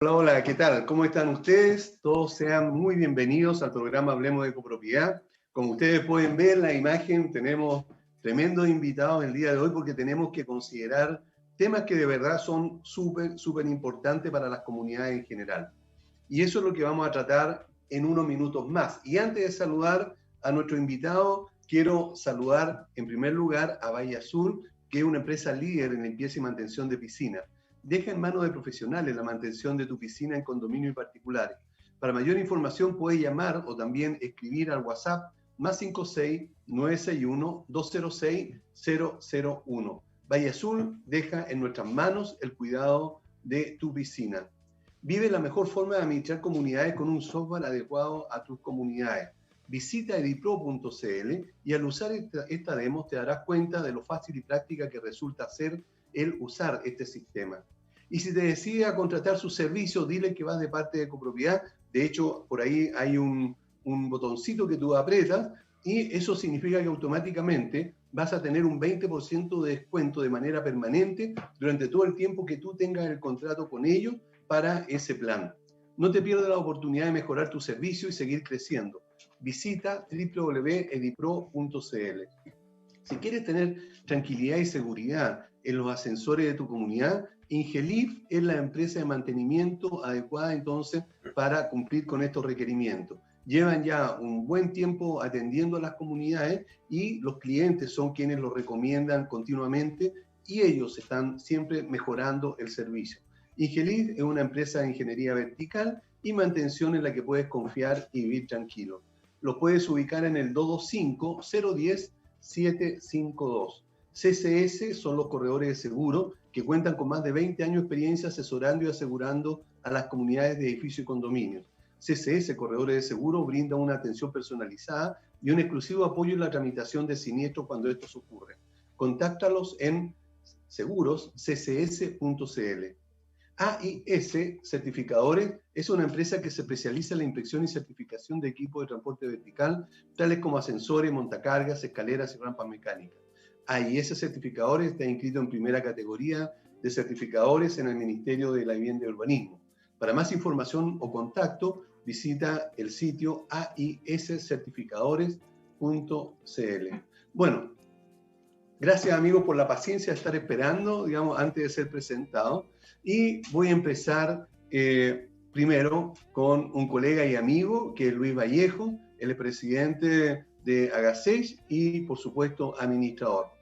Hola, hola, ¿qué tal? ¿Cómo están ustedes? Todos sean muy bienvenidos al programa Hablemos de Copropiedad. Como ustedes pueden ver en la imagen, tenemos tremendos invitados el día de hoy porque tenemos que considerar temas que de verdad son súper importantes para las comunidades en general. Y eso es lo que vamos a tratar en unos minutos más. Y antes de saludar a nuestro invitado, quiero saludar en primer lugar a Valle Azul, que es una empresa líder en limpieza y mantención de piscinas. Deja en manos de profesionales la mantención de tu piscina en condominios y particulares. Para mayor información puedes llamar o también escribir al WhatsApp +56 961 206 001. Valle Azul deja en nuestras manos el cuidado de tu piscina. Vive la mejor forma de administrar comunidades con un software adecuado a tus comunidades. Visita edipro.cl y al usar esta demo te darás cuenta de lo fácil y práctica que resulta ser el usar este sistema. Y si te decides a contratar sus servicios, dile que vas de parte de Copropiedad. De hecho, por ahí hay un botoncito que tú aprietas y eso significa que automáticamente vas a tener un 20% de descuento de manera permanente durante todo el tiempo que tú tengas el contrato con ellos para ese plan. No te pierdas la oportunidad de mejorar tu servicio y seguir creciendo. Visita www.edipro.cl. Si quieres tener tranquilidad y seguridad en los ascensores de tu comunidad, Ingelif es la empresa de mantenimiento adecuada entonces para cumplir con estos requerimientos. Llevan ya un buen tiempo atendiendo a las comunidades y los clientes son quienes lo recomiendan continuamente y ellos están siempre mejorando el servicio. Ingelif es una empresa de ingeniería vertical y mantención en la que puedes confiar y vivir tranquilo. Los puedes ubicar en el 225-010-752. CCS son los corredores de seguro que cuentan con más de 20 años de experiencia asesorando y asegurando a las comunidades de edificios y condominios. CCS, Corredores de Seguro, brinda una atención personalizada y un exclusivo apoyo en la tramitación de siniestros cuando estos ocurren. Contáctalos en segurosccs.cl. AIS Certificadores es una empresa que se especializa en la inspección y certificación de equipos de transporte vertical, tales como ascensores, montacargas, escaleras y rampas mecánicas. AIS Certificadores está inscrito en primera categoría de certificadores en el Ministerio de la Vivienda y Urbanismo. Para más información o contacto, visita el sitio aiscertificadores.cl. Bueno, gracias amigos por la paciencia de estar esperando, digamos, antes de ser presentado. Y voy a empezar primero con un colega y amigo, que es Luis Vallejo, el presidente de Agaseix y, por supuesto, administrador.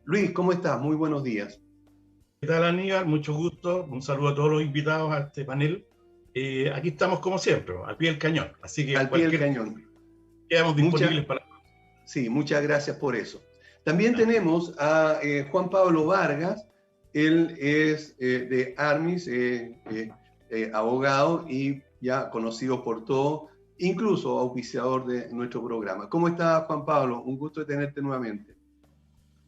Luis, ¿cómo estás? Muy buenos días. ¿Qué tal, Aníbal? Mucho gusto. Un saludo a todos los invitados a este panel. Aquí estamos como siempre, al pie del cañón. Así que al pie del cañón. Quedamos disponibles para... Sí, muchas gracias por eso. También tenemos a Juan Pablo Vargas. Él es de Armis, abogado y ya conocido por todos, incluso auspiciador de nuestro programa. ¿Cómo está, Juan Pablo? Un gusto de tenerte nuevamente.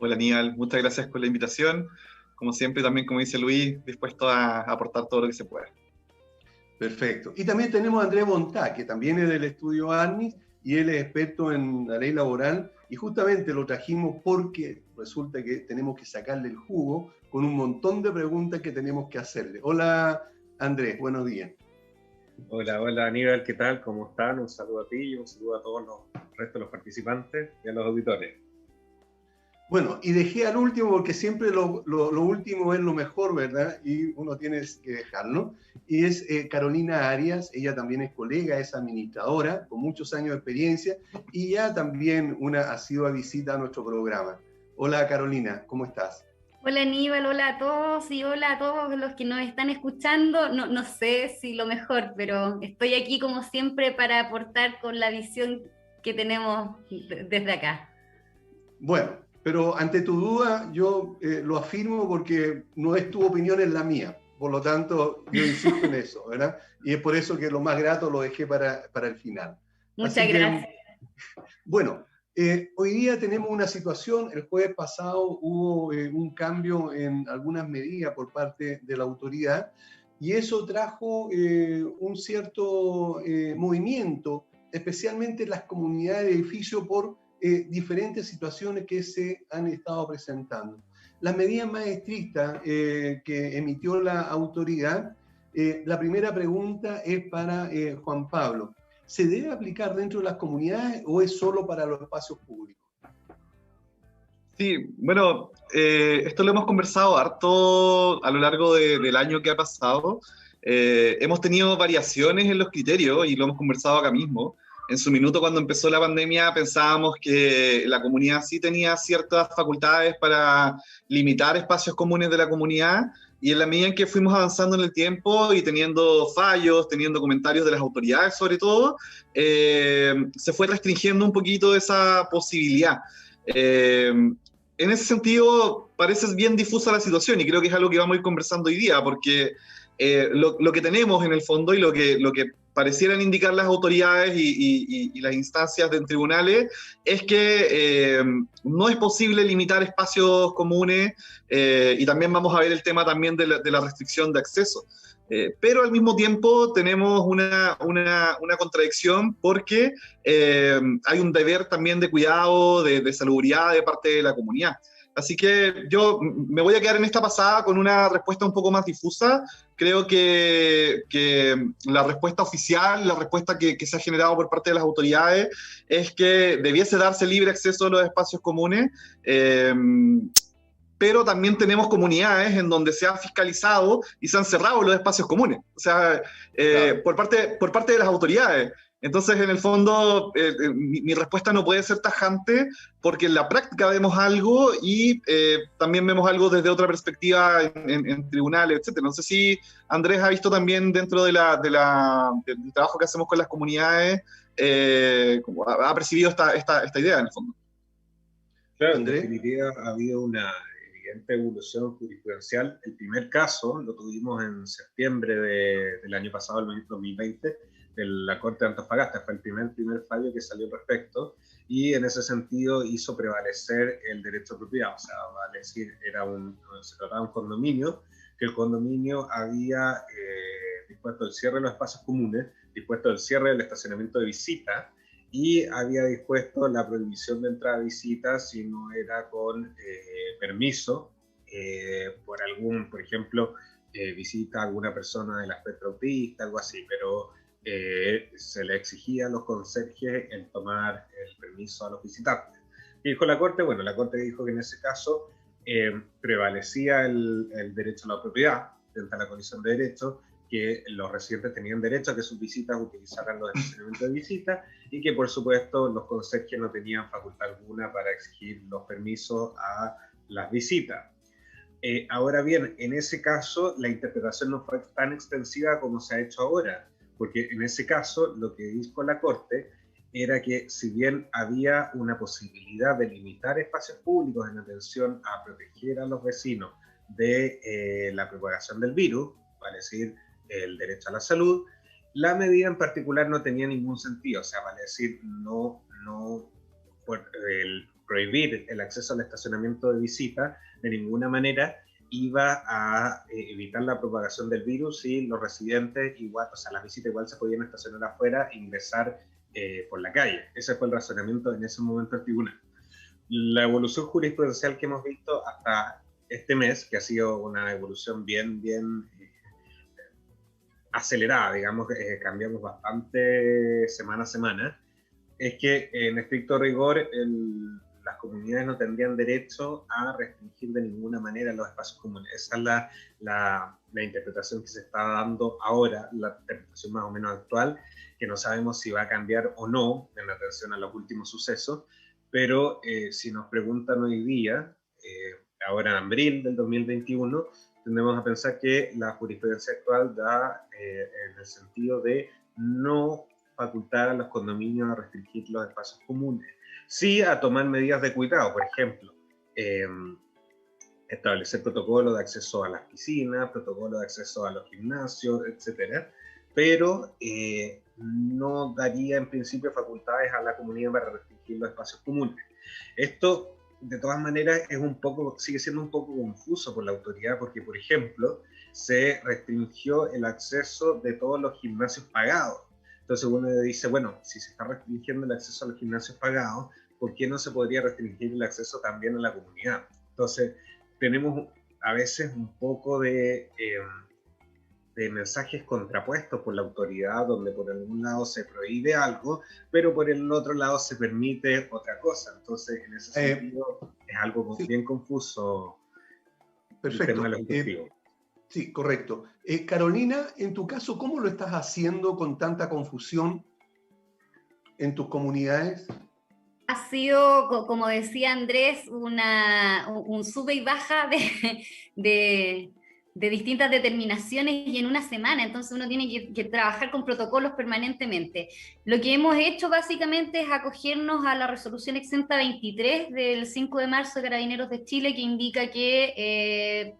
Hola, Aníbal. Muchas gracias por la invitación. Como siempre, también, como dice Luis, dispuesto a aportar todo lo que se pueda. Perfecto. Y también tenemos a Andrés Bontá, que también es del estudio Armis y él es experto en la ley laboral y justamente lo trajimos porque resulta que tenemos que sacarle el jugo con un montón de preguntas que tenemos que hacerle. Hola Andrés, buenos días. Hola, hola Aníbal, ¿qué tal? ¿Cómo están? Un saludo a ti y un saludo a todos los restos de los participantes y a los auditores. Bueno, y dejé al último porque siempre lo último es lo mejor, ¿verdad? Y uno tiene que dejarlo. Y es Carolina Arias, ella también es colega, es administradora, con muchos años de experiencia, y ya también ha sido a visita a nuestro programa. Hola Carolina, ¿cómo estás? Hola Aníbal, hola a todos y hola a todos los que nos están escuchando. No sé si lo mejor, pero estoy aquí como siempre para aportar con la visión que tenemos desde acá. Bueno, pero ante tu duda yo lo afirmo porque no es tu opinión, es la mía. Por lo tanto, yo insisto en eso, ¿verdad? Y es por eso que lo más grato lo dejé para el final. Muchas gracias. Bueno, hoy día tenemos una situación, el jueves pasado hubo un cambio en algunas medidas por parte de la autoridad y eso trajo un cierto movimiento, especialmente en las comunidades de edificio por diferentes situaciones que se han estado presentando. Las medidas más estrictas que emitió la autoridad La primera pregunta es para Juan Pablo. ¿Se debe aplicar dentro de las comunidades o es solo para los espacios públicos? Sí, bueno, esto lo hemos conversado harto a lo largo del año que ha pasado. Hemos tenido variaciones en los criterios y lo hemos conversado acá mismo. En su minuto, cuando empezó la pandemia, pensábamos que la comunidad sí tenía ciertas facultades para limitar espacios comunes de la comunidad, y en la medida en que fuimos avanzando en el tiempo y teniendo fallos, teniendo comentarios de las autoridades sobre todo, se fue restringiendo un poquito esa posibilidad. En ese sentido, parece bien difusa la situación y creo que es algo que vamos a ir conversando hoy día, porque lo que tenemos en el fondo y lo que parecieran indicar las autoridades y las instancias de tribunales es que no es posible limitar espacios comunes, y también vamos a ver el tema también de la restricción de acceso. Pero al mismo tiempo tenemos una contradicción porque hay un deber también de cuidado, de salubridad de parte de la comunidad. Así que yo me voy a quedar en esta pasada con una respuesta un poco más difusa. Creo que la respuesta oficial, la respuesta que se ha generado por parte de las autoridades es que debiese darse libre acceso a los espacios comunes, pero también tenemos comunidades en donde se ha fiscalizado y se han cerrado los espacios comunes, o sea, claro, por parte de las autoridades. Entonces, en el fondo, mi respuesta no puede ser tajante, porque en la práctica vemos algo y también vemos algo desde otra perspectiva en tribunales, etc. No sé si Andrés ha visto también dentro del trabajo que hacemos con las comunidades, ha percibido esta idea en el fondo. Claro, en definitiva ha habido una evidente evolución jurisprudencial. El primer caso lo tuvimos en septiembre del año pasado, el 2020, de la Corte de Antofagasta. Fue el primer fallo que salió al respecto, y en ese sentido hizo prevalecer el derecho a propiedad. O sea, vale decir, se trataba de un condominio, que el condominio había dispuesto el cierre de los espacios comunes, dispuesto el cierre del estacionamiento de visita, y había dispuesto la prohibición de entrada a visitas si no era con permiso por ejemplo, visita a alguna persona del espectro autista, algo así, pero se le exigía a los conserjes el tomar el permiso a los visitantes. ¿Qué dijo la Corte? Bueno, la Corte dijo que en ese caso prevalecía el derecho a la propiedad frente a la colisión de derechos, que los residentes tenían derecho a que sus visitas utilizaran los estacionamientos de visita, y que por supuesto los conserjes no tenían facultad alguna para exigir los permisos a las visitas. Ahora bien, en ese caso la interpretación no fue tan extensiva como se ha hecho ahora, porque en ese caso lo que dijo la Corte era que, si bien había una posibilidad de limitar espacios públicos en atención a proteger a los vecinos de la propagación del virus, vale decir, el derecho a la salud, la medida en particular no tenía ningún sentido. O sea, vale decir, prohibir el acceso al estacionamiento de visita de ninguna manera iba a evitar la propagación del virus, y los residentes igual, o sea, las visitas igual se podían estacionar afuera e ingresar por la calle. Ese fue el razonamiento en ese momento del tribunal. La evolución jurisprudencial que hemos visto hasta este mes, que ha sido una evolución bien acelerada, digamos, cambiamos bastante semana a semana, es que en estricto rigor las comunidades no tendrían derecho a restringir de ninguna manera los espacios comunes. Esa es la interpretación que se está dando ahora, la interpretación más o menos actual, que no sabemos si va a cambiar o no en atención a los últimos sucesos, pero si nos preguntan hoy día, ahora en abril del 2021, tendemos a pensar que la jurisprudencia actual da en el sentido de no facultar a los condominios a restringir los espacios comunes, sí a tomar medidas de cuidado, por ejemplo, establecer protocolos de acceso a las piscinas, protocolos de acceso a los gimnasios, etcétera, pero no daría en principio facultades a la comunidad para restringir los espacios comunes. Esto, de todas maneras, sigue siendo un poco confuso por la autoridad, porque, por ejemplo, se restringió el acceso de todos los gimnasios pagados. Entonces uno dice, bueno, si se está restringiendo el acceso a los gimnasios pagados, ¿por qué no se podría restringir el acceso también a la comunidad? Entonces tenemos a veces un poco de de mensajes contrapuestos por la autoridad, donde por algún lado se prohíbe algo, pero por el otro lado se permite otra cosa. Entonces, en ese sentido, es algo sí. bien confuso. Perfecto. El tema de los incentivos. Sí, correcto. Carolina, en tu caso, ¿cómo lo estás haciendo con tanta confusión en tus comunidades? Ha sido, como decía Andrés, un sube y baja de distintas determinaciones y en una semana, entonces uno tiene que trabajar con protocolos permanentemente. Lo que hemos hecho básicamente es acogernos a la resolución exenta 23 del 5 de marzo de Carabineros de Chile, que indica que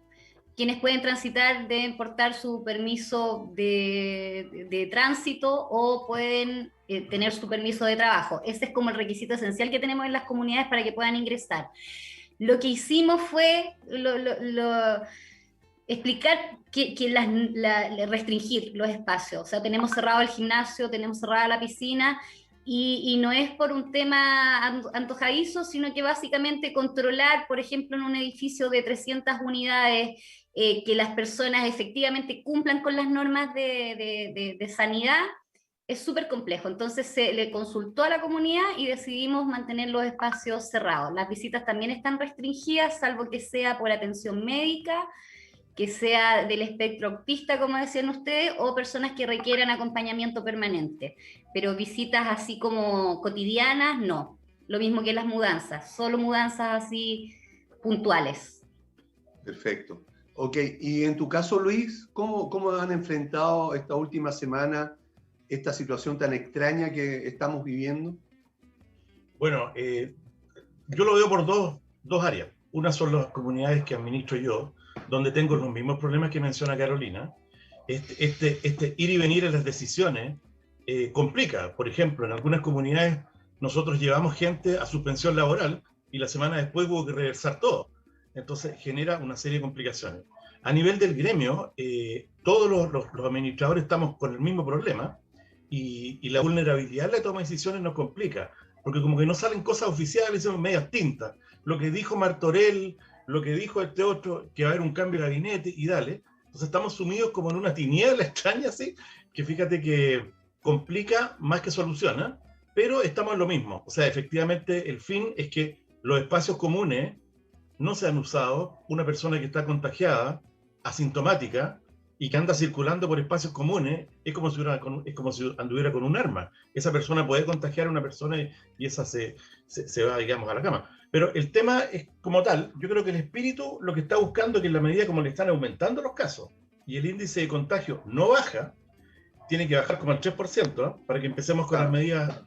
quienes pueden transitar deben portar su permiso de tránsito o pueden tener su permiso de trabajo. Ese es como el requisito esencial que tenemos en las comunidades para que puedan ingresar. Lo que hicimos fue explicar que restringir los espacios. O sea, tenemos cerrado el gimnasio, tenemos cerrada la piscina, y no es por un tema antojadizo, sino que básicamente controlar, por ejemplo, en un edificio de 300 unidades, que las personas efectivamente cumplan con las normas de sanidad, es súper complejo. Entonces se le consultó a la comunidad y decidimos mantener los espacios cerrados. Las visitas también están restringidas, salvo que sea por atención médica, que sea del espectro autista, como decían ustedes, o personas que requieran acompañamiento permanente. Pero visitas así como cotidianas, no. Lo mismo que las mudanzas, solo mudanzas así puntuales. Perfecto. Ok, y en tu caso, Luis, ¿cómo han enfrentado esta última semana esta situación tan extraña que estamos viviendo? Bueno, yo lo veo por dos áreas. Una son las comunidades que administro yo, donde tengo los mismos problemas que menciona Carolina. Este ir y venir en las decisiones complica. Por ejemplo, en algunas comunidades nosotros llevamos gente a suspensión laboral y la semana después hubo que reversar todo. Entonces genera una serie de complicaciones. A nivel del gremio, todos los administradores estamos con el mismo problema y la vulnerabilidad de la toma de decisiones nos complica, porque como que no salen cosas oficiales, son medias tintas. Lo que dijo Martorell, lo que dijo este otro, que va a haber un cambio de gabinete y dale. Entonces estamos sumidos como en una tiniebla extraña, ¿sí? Que fíjate que complica más que soluciona, pero estamos en lo mismo. O sea, efectivamente el fin es que los espacios comunes no sean usados. Una persona que está contagiada, asintomática, y que anda circulando por espacios comunes, es como si anduviera con un arma. Esa persona puede contagiar a una persona y esa se va, digamos, a la cama. Pero el tema es como tal, yo creo que el espíritu lo que está buscando es que en la medida como le están aumentando los casos y el índice de contagio no baja, tiene que bajar como al 3%, ¿eh? Para que empecemos con las medidas.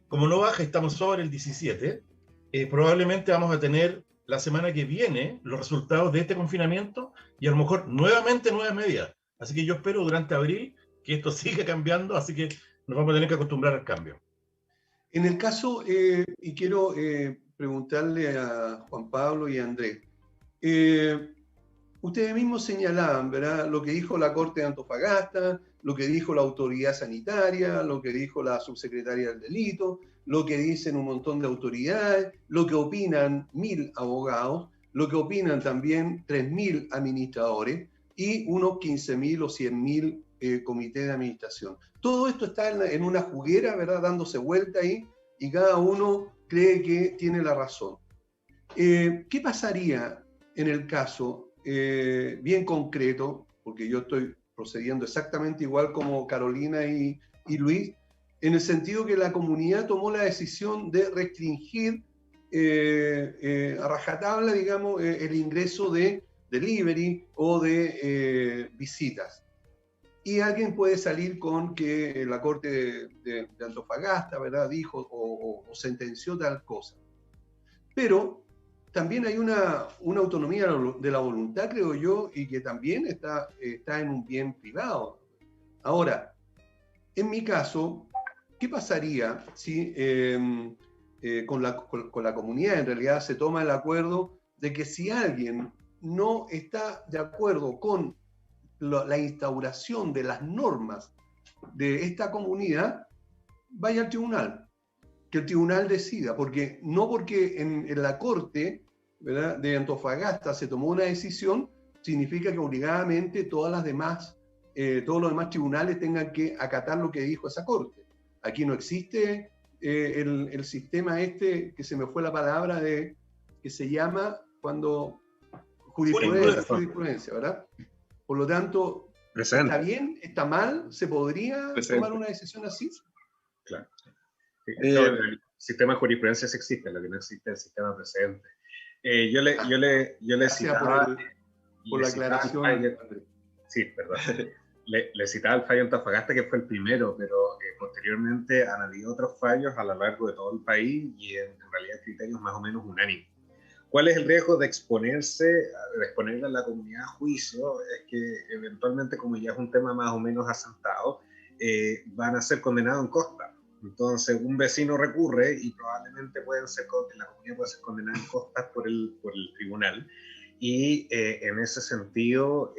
Como no baja, estamos sobre el 17%, probablemente vamos a tener la semana que viene los resultados de este confinamiento y a lo mejor nuevamente nuevas medidas. Así que yo espero durante abril que esto siga cambiando, así que nos vamos a tener que acostumbrar al cambio. En el caso, y quiero preguntarle a Juan Pablo y a Andrés, ustedes mismos señalaban, ¿verdad?, lo que dijo la Corte de Antofagasta, lo que dijo la autoridad sanitaria, lo que dijo la subsecretaria del delito, lo que dicen un montón de autoridades, lo que opinan 1000 abogados, lo que opinan también 3000 administradores y unos 15.000 o 100.000 comités de administración. Todo esto está en una juguera, ¿verdad?, dándose vuelta ahí, y cada uno cree que tiene la razón. ¿Qué pasaría en el caso bien concreto, porque yo estoy procediendo exactamente igual como Carolina y Luis, en el sentido que la comunidad tomó la decisión de restringir a rajatabla, digamos, el ingreso de delivery o de visitas? Y alguien puede salir con que la Corte de Antofagasta, ¿verdad?, dijo o sentenció tal cosa. Pero también hay una autonomía de la voluntad, creo yo, y que también está en un bien privado. Ahora, en mi caso, ¿qué pasaría si con la comunidad en realidad se toma el acuerdo de que si alguien no está de acuerdo con la instauración de las normas de esta comunidad, vaya al tribunal, que el tribunal decida, porque no porque en la Corte, ¿verdad?, de Antofagasta se tomó una decisión, significa que obligadamente todas las demás todos los demás tribunales tengan que acatar lo que dijo esa corte. Aquí no existe el sistema que se me fue la palabra, que se llama cuando jurisprudencia, ¿verdad? Por lo tanto, ¿está bien? ¿Está mal? ¿Se podría tomar una decisión así? Claro. El sistema de jurisprudencia sí existe, lo que no existe es el sistema precedente. Yo le citaba... Por la aclaración. Sí, perdón. Le citaba el fallo en Antofagasta, que fue el primero, pero posteriormente han habido otros fallos a lo largo de todo el país y en realidad criterios más o menos unánimes. ¿Cuál es el riesgo de exponerle a la comunidad a juicio? Es que eventualmente, como ya es un tema más o menos asentado, van a ser condenados en costa. Entonces, un vecino recurre y probablemente la comunidad puede ser condenada en costas por el tribunal. Y en ese sentido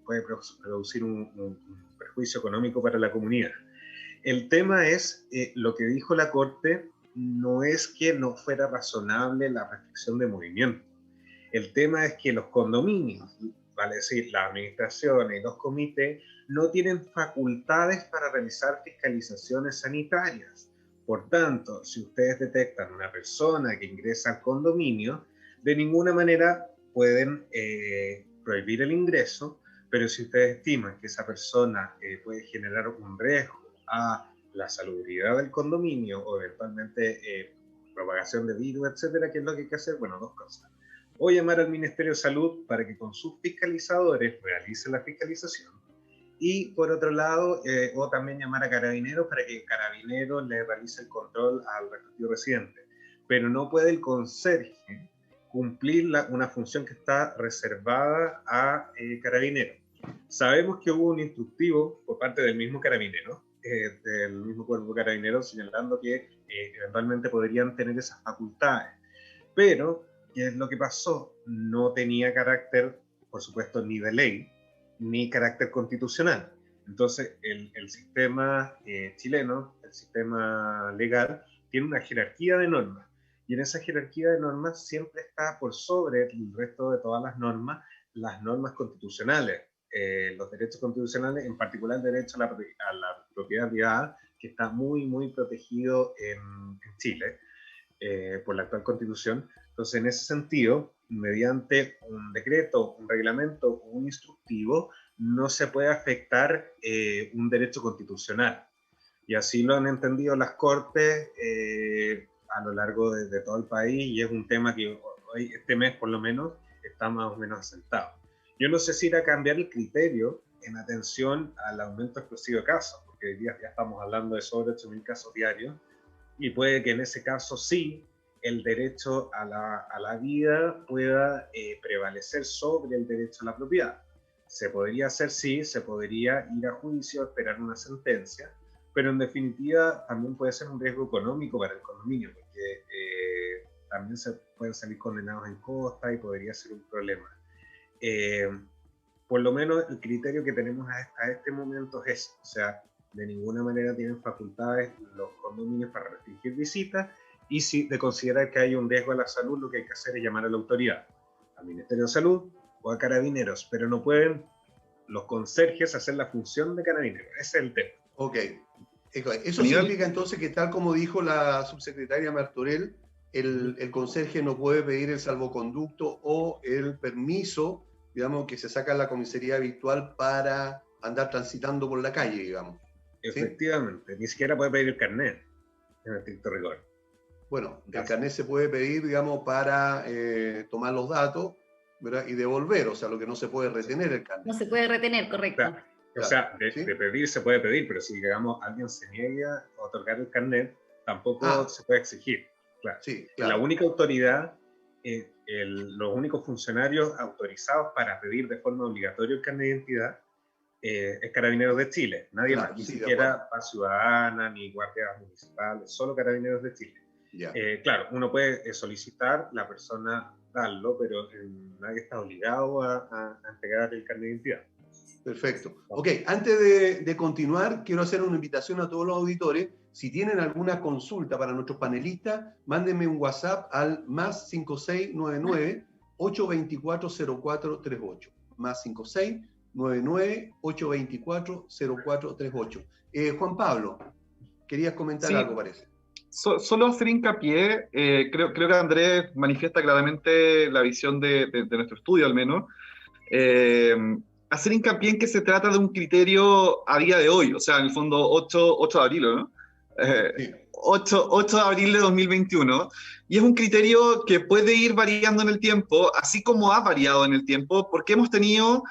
puede producir un perjuicio económico para la comunidad. El tema es, lo que dijo la Corte no es que no fuera razonable la restricción de movimiento. El tema es que los condominios, vale decir, las administraciones y los comités, no tienen facultades para realizar fiscalizaciones sanitarias. Por tanto, si ustedes detectan una persona que ingresa al condominio, de ninguna manera pueden prohibir el ingreso, pero si ustedes estiman que esa persona puede generar un riesgo a la salubridad del condominio o eventualmente propagación de virus, etcétera, ¿qué es lo que hay que hacer? Bueno, dos cosas. O llamar al Ministerio de Salud para que con sus fiscalizadores realice la fiscalización. Y por otro lado, o también llamar a Carabineros para que Carabineros le realice el control al respectivo residente. Pero no puede el conserje cumplir una función que está reservada a Carabineros. Sabemos que hubo un instructivo por parte del mismo Carabinero, del mismo cuerpo Carabinero, señalando que eventualmente podrían tener esas facultades. Pero, ¿qué es lo que pasó? No tenía carácter, por supuesto, ni de ley, ni carácter constitucional. Entonces, el sistema chileno, el sistema legal, tiene una jerarquía de normas. Y en esa jerarquía de normas siempre está por sobre el resto de todas las normas constitucionales. Los derechos constitucionales, en particular el derecho a la propiedad privada, que está muy, muy protegido en Chile por la actual Constitución. Entonces, en ese sentido, mediante un decreto, un reglamento o un instructivo, no se puede afectar un derecho constitucional. Y así lo han entendido las Cortes a lo largo de todo el país, y es un tema que hoy, este mes por lo menos, está más o menos asentado. Yo no sé si irá a cambiar el criterio en atención al aumento explosivo de casos, porque hoy día ya estamos hablando de sobre 8.000 casos diarios, y puede que en ese caso sí el derecho a la vida pueda prevalecer sobre el derecho a la propiedad. Se podría hacer, sí, se podría ir a juicio, esperar una sentencia, pero en definitiva también puede ser un riesgo económico para el condominio, porque también se pueden salir condenados en costa y podría ser un problema. Por lo menos el criterio que tenemos hasta este momento es ese, o sea, de ninguna manera tienen facultades los condominios para restringir visitas, y si de considerar que hay un riesgo a la salud, lo que hay que hacer es llamar a la autoridad, al Ministerio de Salud o a Carabineros, pero no pueden los conserjes hacer la función de Carabineros. Ese es el tema. Ok. Eso significa entonces que, tal como dijo la subsecretaria Martorell, el conserje no puede pedir el salvoconducto o el permiso, digamos, que se saca en la comisaría virtual para andar transitando por la calle, digamos. Efectivamente, ¿sí? Ni siquiera puede pedir el carnet, en estricto rigor. Bueno, el carnet se puede pedir, digamos, para tomar los datos, ¿verdad? Y devolver, o sea, lo que no se puede retener el carnet. No se puede retener, correcto. Claro. O sea, de pedir se puede pedir, pero si, digamos, alguien se niega a otorgar el carnet, tampoco se puede exigir. Claro. Sí, claro. La única autoridad, los únicos funcionarios autorizados para pedir de forma obligatoria el carnet de identidad es Carabineros de Chile. Nadie más, ni siquiera Paz Ciudadana, ni guardias municipales, solo Carabineros de Chile. Claro, uno puede solicitar, la persona darlo, pero nadie está obligado a entregar el carnet de identidad. Perfecto. Ok, antes de continuar, quiero hacer una invitación a todos los auditores. Si tienen alguna consulta para nuestros panelistas, mándenme un WhatsApp al +5699-824-0438. +5699 99-824-0438. Juan Pablo, querías comentar algo, parece. Solo hacer hincapié, creo que Andrés manifiesta claramente la visión de nuestro estudio, al menos. Hacer hincapié en que se trata de un criterio a día de hoy, o sea, en el fondo 8 de abril, ¿no? Sí. 8 de abril de 2021, y es un criterio que puede ir variando en el tiempo, así como ha variado en el tiempo, porque hemos tenido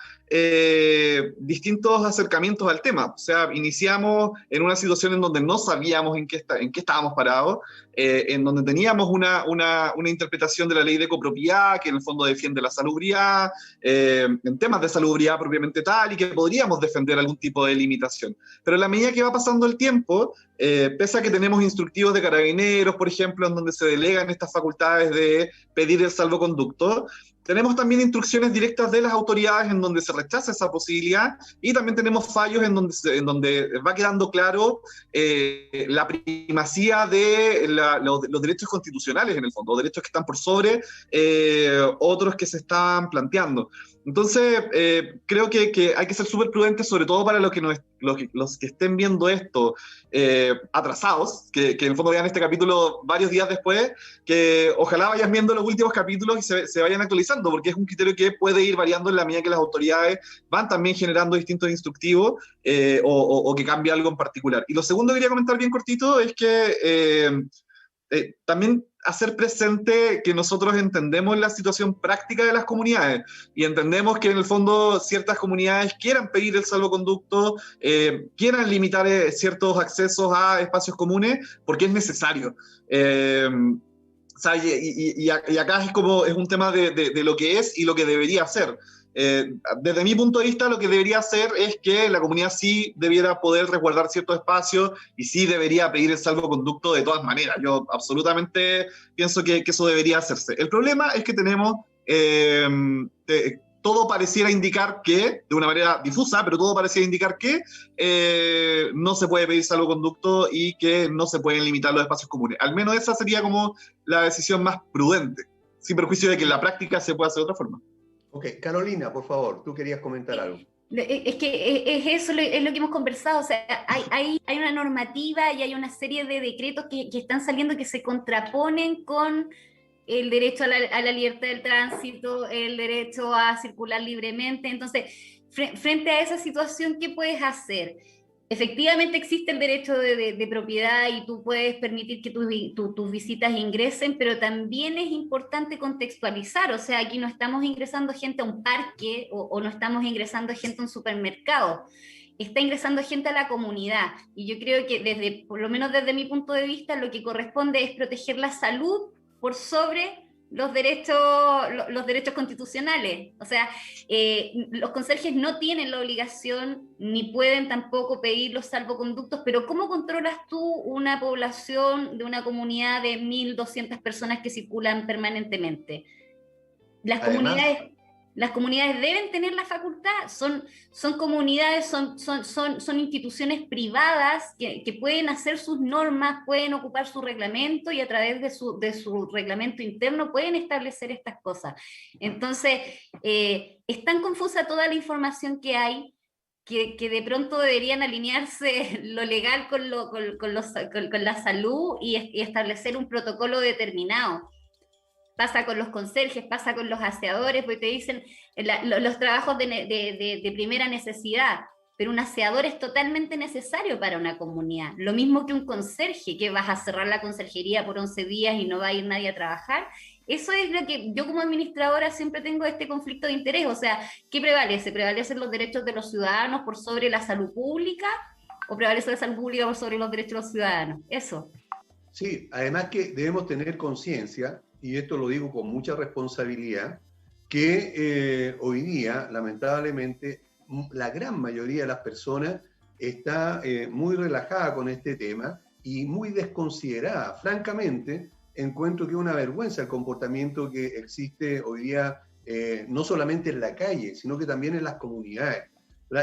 distintos acercamientos al tema. O sea, iniciamos en una situación en donde no sabíamos en qué estábamos parados, en donde teníamos una interpretación de la ley de copropiedad, que en el fondo defiende la salubridad, en temas de salubridad propiamente tal, y que podríamos defender algún tipo de limitación. Pero a la medida que va pasando el tiempo, pese a que tenemos instructivos de carabineros, por ejemplo, en donde se delegan estas facultades de pedir el salvoconducto, tenemos también instrucciones directas de las autoridades en donde se rechaza esa posibilidad, y también tenemos fallos en donde va quedando claro la primacía de los derechos constitucionales, en el fondo, derechos que están por sobre otros que se están planteando. Entonces, creo que hay que ser súper prudentes, sobre todo para los que estén viendo esto atrasados, que en el fondo vean este capítulo varios días después, que ojalá vayan viendo los últimos capítulos y se vayan actualizando, porque es un criterio que puede ir variando en la medida que las autoridades van también generando distintos instructivos o que cambie algo en particular. Y lo segundo que quería comentar bien cortito es que también hacer presente que nosotros entendemos la situación práctica de las comunidades y entendemos que en el fondo ciertas comunidades quieran pedir el salvoconducto, quieran limitar ciertos accesos a espacios comunes porque es necesario. O sea, y acá es un tema de lo que es y lo que debería ser. Desde mi punto de vista, lo que debería hacer es que la comunidad sí debiera poder resguardar ciertos espacios y sí debería pedir el salvoconducto de todas maneras. Yo absolutamente pienso que eso debería hacerse. El problema es que tenemos, todo pareciera indicar que, de una manera difusa, pero todo pareciera indicar que no se puede pedir salvoconducto y que no se pueden limitar los espacios comunes. Al menos esa sería como la decisión más prudente, sin perjuicio de que en la práctica se pueda hacer de otra forma. Ok, Carolina, por favor, tú querías comentar algo. Es que es eso, es lo que hemos conversado. O sea, hay una normativa y hay una serie de decretos que están saliendo que se contraponen con el derecho a la libertad del tránsito, el derecho a circular libremente. Entonces, frente a esa situación, ¿qué puedes hacer? Efectivamente existe el derecho de propiedad y tú puedes permitir que tus visitas ingresen, pero también es importante contextualizar. O sea, aquí no estamos ingresando gente a un parque o no estamos ingresando gente a un supermercado. Está ingresando gente a la comunidad. Y yo creo que por lo menos desde mi punto de vista, lo que corresponde es proteger la salud por sobre los derechos constitucionales. O sea, los conserjes no tienen la obligación ni pueden tampoco pedir los salvoconductos, pero ¿cómo controlas tú una población de una comunidad de 1.200 personas que circulan permanentemente? Las comunidades deben tener la facultad, son comunidades, son instituciones privadas que pueden hacer sus normas, pueden ocupar su reglamento y a través de su reglamento interno pueden establecer estas cosas. Entonces, es tan confusa toda la información que hay que de pronto deberían alinearse lo legal con la salud y establecer un protocolo determinado. Pasa con los conserjes, pasa con los aseadores, porque te dicen los trabajos de primera necesidad, pero un aseador es totalmente necesario para una comunidad. Lo mismo que un conserje, que vas a cerrar la conserjería por 11 días y no va a ir nadie a trabajar. Eso es lo que yo como administradora siempre tengo este conflicto de interés. O sea, ¿qué prevalece? ¿Prevalecen los derechos de los ciudadanos por sobre la salud pública? ¿O prevalece la salud pública por sobre los derechos de los ciudadanos? Eso. Sí, además que debemos tener conciencia, y esto lo digo con mucha responsabilidad, que hoy día, lamentablemente, la gran mayoría de las personas está muy relajada con este tema y muy desconsiderada. Francamente, encuentro que es una vergüenza el comportamiento que existe hoy día, no solamente en la calle, sino que también en las comunidades.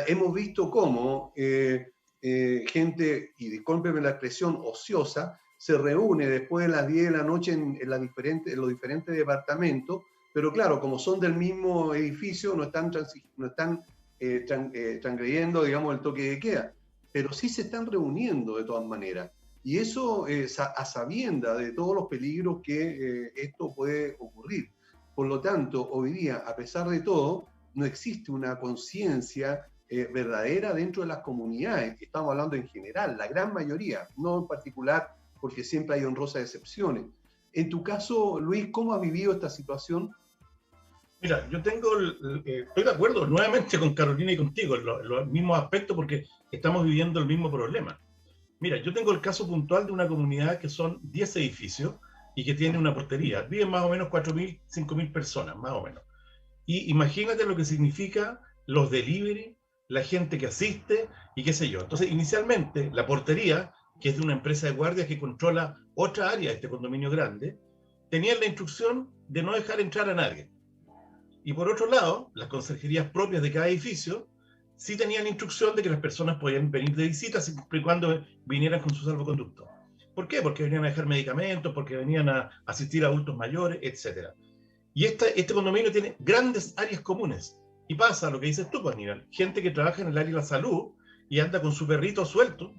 Hemos visto cómo gente, y discúlpeme la expresión, ociosa, se reúne después de las 10 de la noche en los diferentes departamentos, pero claro, como son del mismo edificio, no están transgrediendo, digamos, el toque de queda, pero sí se están reuniendo de todas maneras. Y eso a sabienda de todos los peligros que esto puede ocurrir. Por lo tanto, hoy día, a pesar de todo, no existe una conciencia verdadera dentro de las comunidades. Estamos hablando en general, la gran mayoría, no en particular, porque siempre hay honrosas excepciones. En tu caso, Luis, ¿cómo has vivido esta situación? Mira, yo estoy de acuerdo nuevamente con Carolina y contigo en los mismos aspectos porque estamos viviendo el mismo problema. Mira, yo tengo el caso puntual de una comunidad que son 10 edificios y que tiene una portería. Viven más o menos 4.000, 5.000 personas, más o menos. Y imagínate lo que significa los delivery, la gente que asiste y qué sé yo. Entonces, inicialmente, la portería, que es de una empresa de guardias que controla otra área de este condominio grande, tenía la instrucción de no dejar entrar a nadie. Y por otro lado, las conserjerías propias de cada edificio sí tenían instrucción de que las personas podían venir de visita siempre y cuando vinieran con su salvoconducto. ¿Por qué? Porque venían a dejar medicamentos, porque venían a asistir a adultos mayores, etc. Y este condominio tiene grandes áreas comunes. Y pasa lo que dices tú, pues, Aníbal. Gente que trabaja en el área de la salud y anda con su perrito suelto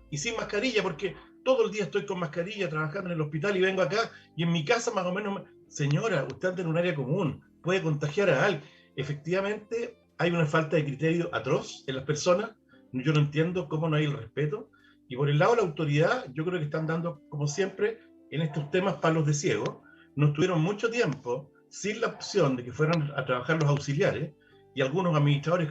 y sin mascarilla, porque todo el día estoy con mascarilla trabajando en el hospital y vengo acá y en mi casa más o menos... Señora, usted anda en un área común, puede contagiar a alguien. Efectivamente, hay una falta de criterio atroz en las personas. Yo no entiendo cómo no hay el respeto. Y por el lado de la autoridad, yo creo que están dando, como siempre, en estos temas palos de ciego. Nos tuvieron mucho tiempo sin la opción de que fueran a trabajar los auxiliares, y algunos administradores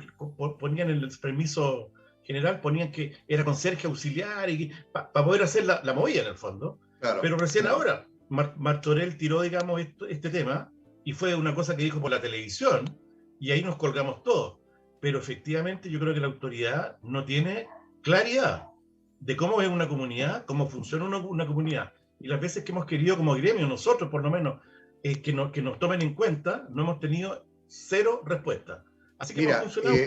ponían en el permiso general, ponían que era conserje auxiliar y para poder hacer la movida en el fondo. Claro, pero recién ahora Martorell tiró, digamos, este tema, y fue una cosa que dijo por la televisión, y ahí nos colgamos todos. Pero efectivamente yo creo que la autoridad no tiene claridad de cómo es una comunidad, cómo funciona una comunidad. Y las veces que hemos querido como gremio, nosotros por lo menos, que nos tomen en cuenta, no hemos tenido cero respuesta. Así que mira, hemos funcionado.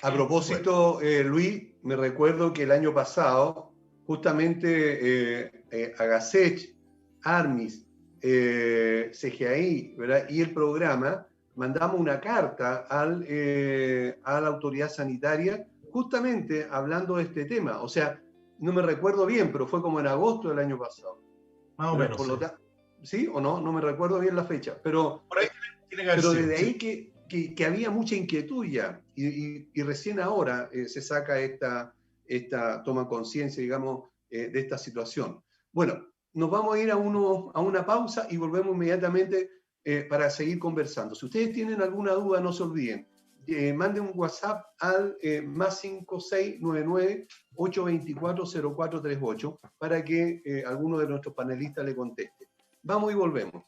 A propósito, Luis, me recuerdo que el año pasado, justamente Agasech, Armis, CGI, ¿verdad? Y el programa, mandamos una carta a la autoridad sanitaria justamente hablando de este tema. O sea, no me recuerdo bien, pero fue como en agosto del año pasado. Más o menos. ¿Sí o no? No me recuerdo bien la fecha. Pero, por ahí tiene que haber sido, desde ahí que había mucha inquietud ya. Y recién ahora se saca toma conciencia, digamos, de esta situación. Bueno, nos vamos a ir a una pausa y volvemos inmediatamente para seguir conversando. Si ustedes tienen alguna duda, no se olviden. Manden un WhatsApp al más 5699-824-0438 para que alguno de nuestros panelistas le conteste. Vamos y volvemos.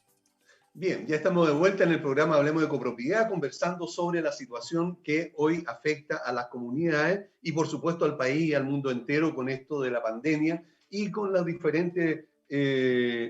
Bien, ya estamos de vuelta en el programa Hablemos de Copropiedad, conversando sobre la situación que hoy afecta a las comunidades y por supuesto al país y al mundo entero con esto de la pandemia y con los diferentes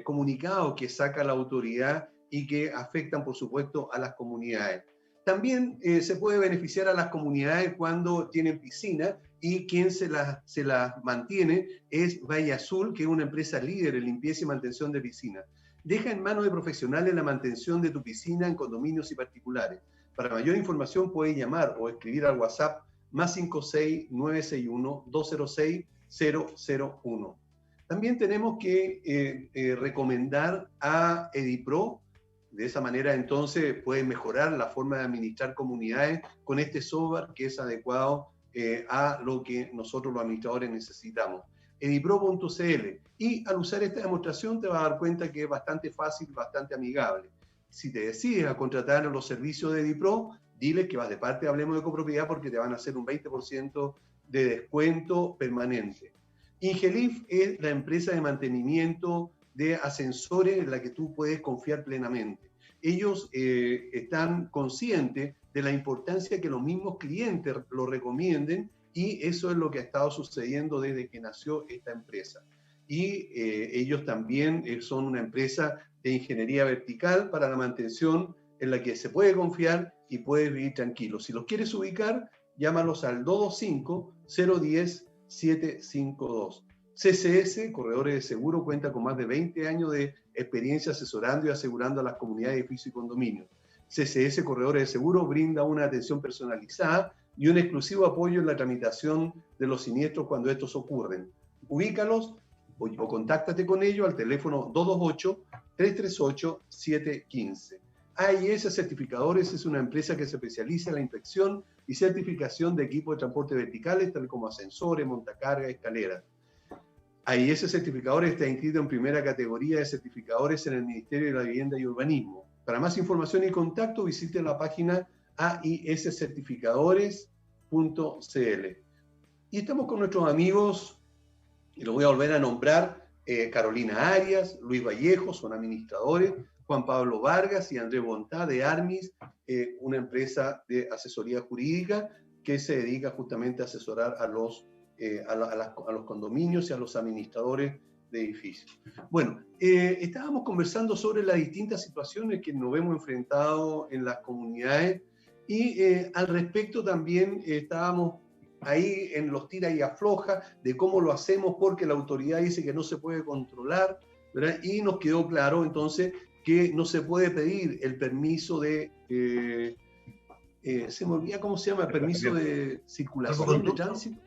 comunicados que saca la autoridad y que afectan por supuesto a las comunidades. También se puede beneficiar a las comunidades cuando tienen piscina y quien se las mantiene es Valle Azul, que es una empresa líder en limpieza y mantención de piscinas. Deja en manos de profesionales la mantención de tu piscina en condominios y particulares. Para mayor información puedes llamar o escribir al WhatsApp más 56961-206-001. También tenemos que recomendar a Edipro. De esa manera, entonces, pueden mejorar la forma de administrar comunidades con este software que es adecuado a lo que nosotros los administradores necesitamos. Edipro.cl. Y al usar esta demostración te vas a dar cuenta que es bastante fácil, bastante amigable. Si te decides a contratar los servicios de Edipro, diles que vas de parte de Hablemos de Copropiedad porque te van a hacer un 20% de descuento permanente. Ingelif es la empresa de mantenimiento de ascensores en la que tú puedes confiar plenamente. Ellos están conscientes de la importancia que los mismos clientes lo recomienden y eso es lo que ha estado sucediendo desde que nació esta empresa. Y ellos también son una empresa de ingeniería vertical para la mantención en la que se puede confiar y puedes vivir tranquilo. Si los quieres ubicar, llámalos al 225-010-752. CCS, Corredores de Seguro, cuenta con más de 20 años de experiencia asesorando y asegurando a las comunidades, edificios y condominios. CCS, Corredores de Seguro, brinda una atención personalizada y un exclusivo apoyo en la tramitación de los siniestros cuando estos ocurren. Ubícalos o contáctate con ellos al teléfono 228-338-715. AIS Certificadores es una empresa que se especializa en la inspección y certificación de equipos de transporte verticales, tal como ascensores, montacargas, escaleras. AIS Certificadores está inscrito en primera categoría de certificadores en el Ministerio de la Vivienda y Urbanismo. Para más información y contacto, visite la página aiscertificadores.cl. Y estamos con nuestros amigos, y los voy a volver a nombrar, Carolina Arias, Luis Vallejo, son administradores, Juan Pablo Vargas y Andrés Bontá de Armis, una empresa de asesoría jurídica que se dedica justamente a asesorar a los condominios y a los administradores de edificios. Bueno, estábamos conversando sobre las distintas situaciones que nos hemos enfrentado en las comunidades y al respecto también estábamos ahí en los tira y afloja de cómo lo hacemos porque la autoridad dice que no se puede controlar, ¿verdad? Y nos quedó claro entonces que no se puede pedir el permiso de, se me olvida cómo se llama, el permiso de circulación, de tránsito.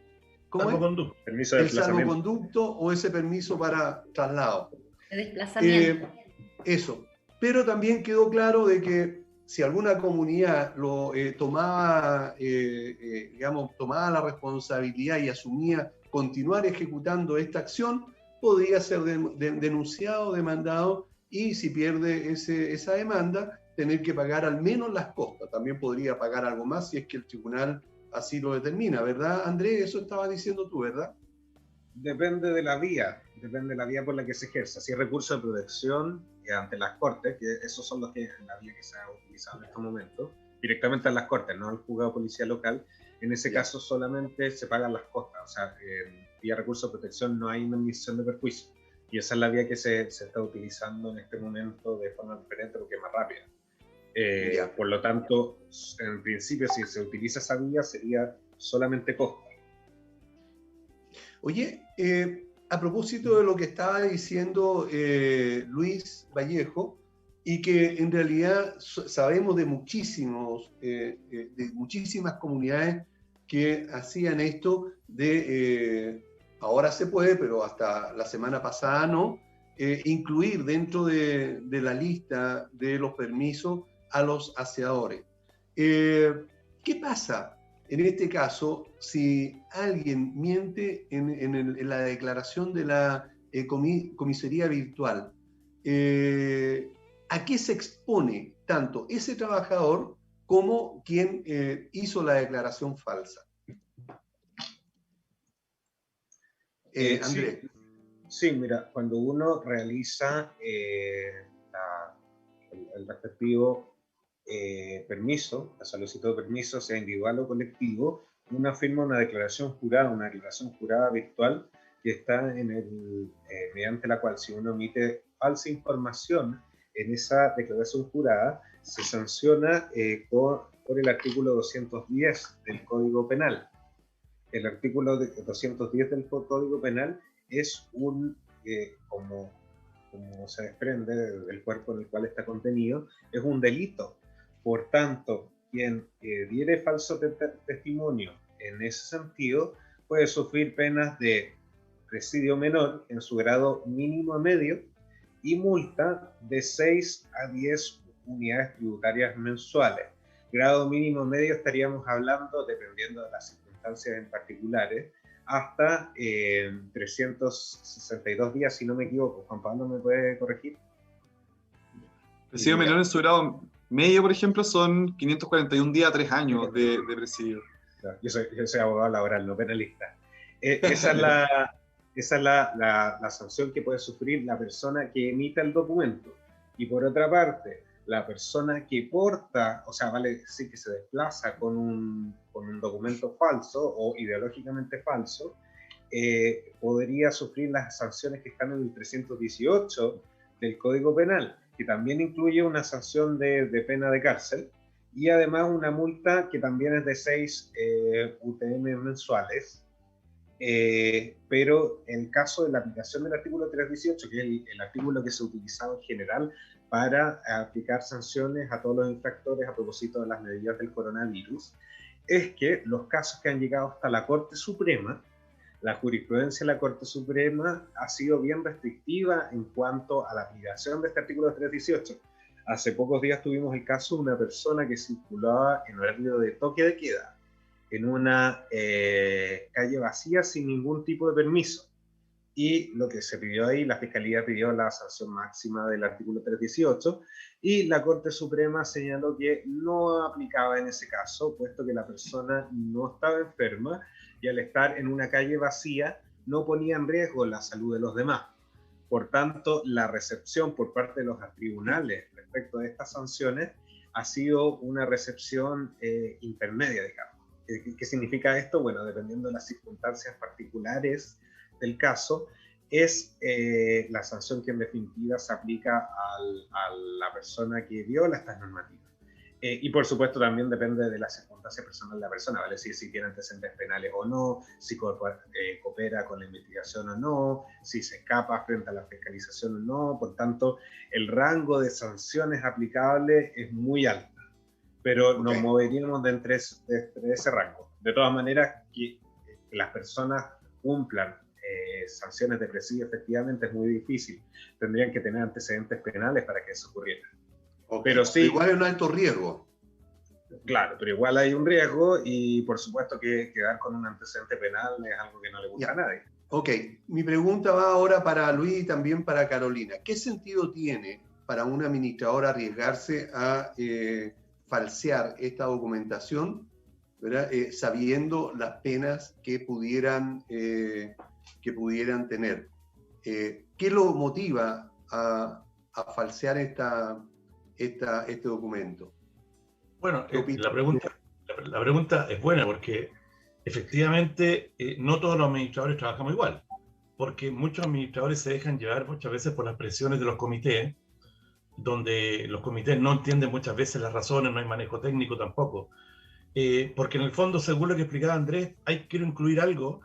¿Cómo es? Permiso de el salvoconducto o ese permiso para traslado. De desplazamiento. Eso. Pero también quedó claro de que si alguna comunidad lo tomaba la responsabilidad y asumía continuar ejecutando esta acción, podría ser denunciado, demandado, y si pierde esa demanda, tener que pagar al menos las costas. También podría pagar algo más si es que el tribunal así lo determina, ¿verdad, Andrés? Eso estabas diciendo tú, ¿verdad? Depende de la vía por la que se ejerza. Si es recurso de protección ante las Cortes, que esos son la vía que se ha utilizado en este momento, directamente a las Cortes, no al juzgado policial local, en ese caso solamente se pagan las costas. O sea, vía recurso de protección no hay indemnización de perjuicio. Y esa es la vía que se está utilizando en este momento de forma diferente porque es más rápida. Por lo tanto, en principio, si se utiliza esa vía, sería solamente costo. Oye, a propósito de lo que estaba diciendo Luis Vallejo, y que en realidad sabemos de muchísimas comunidades que hacían esto ahora se puede, pero hasta la semana pasada no, incluir dentro de la lista de los permisos a los aseadores. ¿Qué pasa en este caso si alguien miente en la declaración de la comisaría virtual? ¿A qué se expone tanto ese trabajador como quien hizo la declaración falsa? Andrés. Sí, mira, cuando uno realiza el respectivo permiso, la solicitud de permiso, sea individual o colectivo, uno firma una declaración jurada virtual que está mediante la cual si uno emite falsa información en esa declaración jurada, se sanciona por el artículo 210 del Código Penal. El artículo 210 del Código Penal es como se desprende del cuerpo en el cual está contenido, es un delito. Por tanto, quien diere falso testimonio en ese sentido puede sufrir penas de presidio menor en su grado mínimo a medio y multa de 6 a 10 unidades tributarias mensuales. Grado mínimo medio estaríamos hablando, dependiendo de las circunstancias en particulares, hasta 362 días, si no me equivoco. Juan Pablo, ¿me puede corregir? Presidio menor en su grado medio, por ejemplo, son 541 días a 3 años de presidio. Yo soy abogado laboral, no penalista. Esa es la sanción que puede sufrir la persona que emita el documento. Y por otra parte, la persona que porta, o sea, vale decir que se desplaza con un documento falso o ideológicamente falso, podría sufrir las sanciones que están en el 318 del Código Penal, que también incluye una sanción de pena de cárcel y además una multa que también es de 6 UTM mensuales. Pero en el caso de la aplicación del artículo 318, que es el artículo que se ha utilizado en general para aplicar sanciones a todos los infractores a propósito de las medidas del coronavirus, es que los casos que han llegado hasta la Corte Suprema, la jurisprudencia de la Corte Suprema ha sido bien restrictiva en cuanto a la aplicación de este artículo 318. Hace pocos días tuvimos el caso de una persona que circulaba en horario de toque de queda en una calle vacía sin ningún tipo de permiso. Y lo que se pidió ahí, la Fiscalía pidió la sanción máxima del artículo 318 y la Corte Suprema señaló que no aplicaba en ese caso, puesto que la persona no estaba enferma y al estar en una calle vacía no ponía en riesgo la salud de los demás. Por tanto, la recepción por parte de los tribunales respecto de estas sanciones ha sido una recepción intermedia, digamos. ¿Qué significa esto? Bueno, dependiendo de las circunstancias particulares del caso, es la sanción que en definitiva se aplica a la persona que viola estas normativas. Y por supuesto también depende de la circunstancia personal de la persona, ¿vale? Si tiene antecedentes penales o no, si coopera con la investigación o no, si se escapa frente a la fiscalización o no. Por tanto, el rango de sanciones aplicables es muy alto, pero nos moveríamos de entre ese rango. De todas maneras, que las personas cumplan sanciones depresivas efectivamente es muy difícil. Tendrían que tener antecedentes penales para que eso ocurriera. Pero sí, igual es un alto riesgo. Claro, pero igual hay un riesgo y por supuesto que quedar con un antecedente penal es algo que no le gusta a nadie. Ok, mi pregunta va ahora para Luis y también para Carolina. ¿Qué sentido tiene para un administrador arriesgarse a falsear esta documentación, ¿verdad? Sabiendo las penas que pudieran tener? ¿Qué lo motiva a falsear este documento? Bueno, la pregunta es buena porque efectivamente no todos los administradores trabajamos igual, porque muchos administradores se dejan llevar muchas veces por las presiones de los comités, donde los comités no entienden muchas veces las razones, no hay manejo técnico tampoco. Porque en el fondo, según lo que explicaba Andrés, quiero incluir algo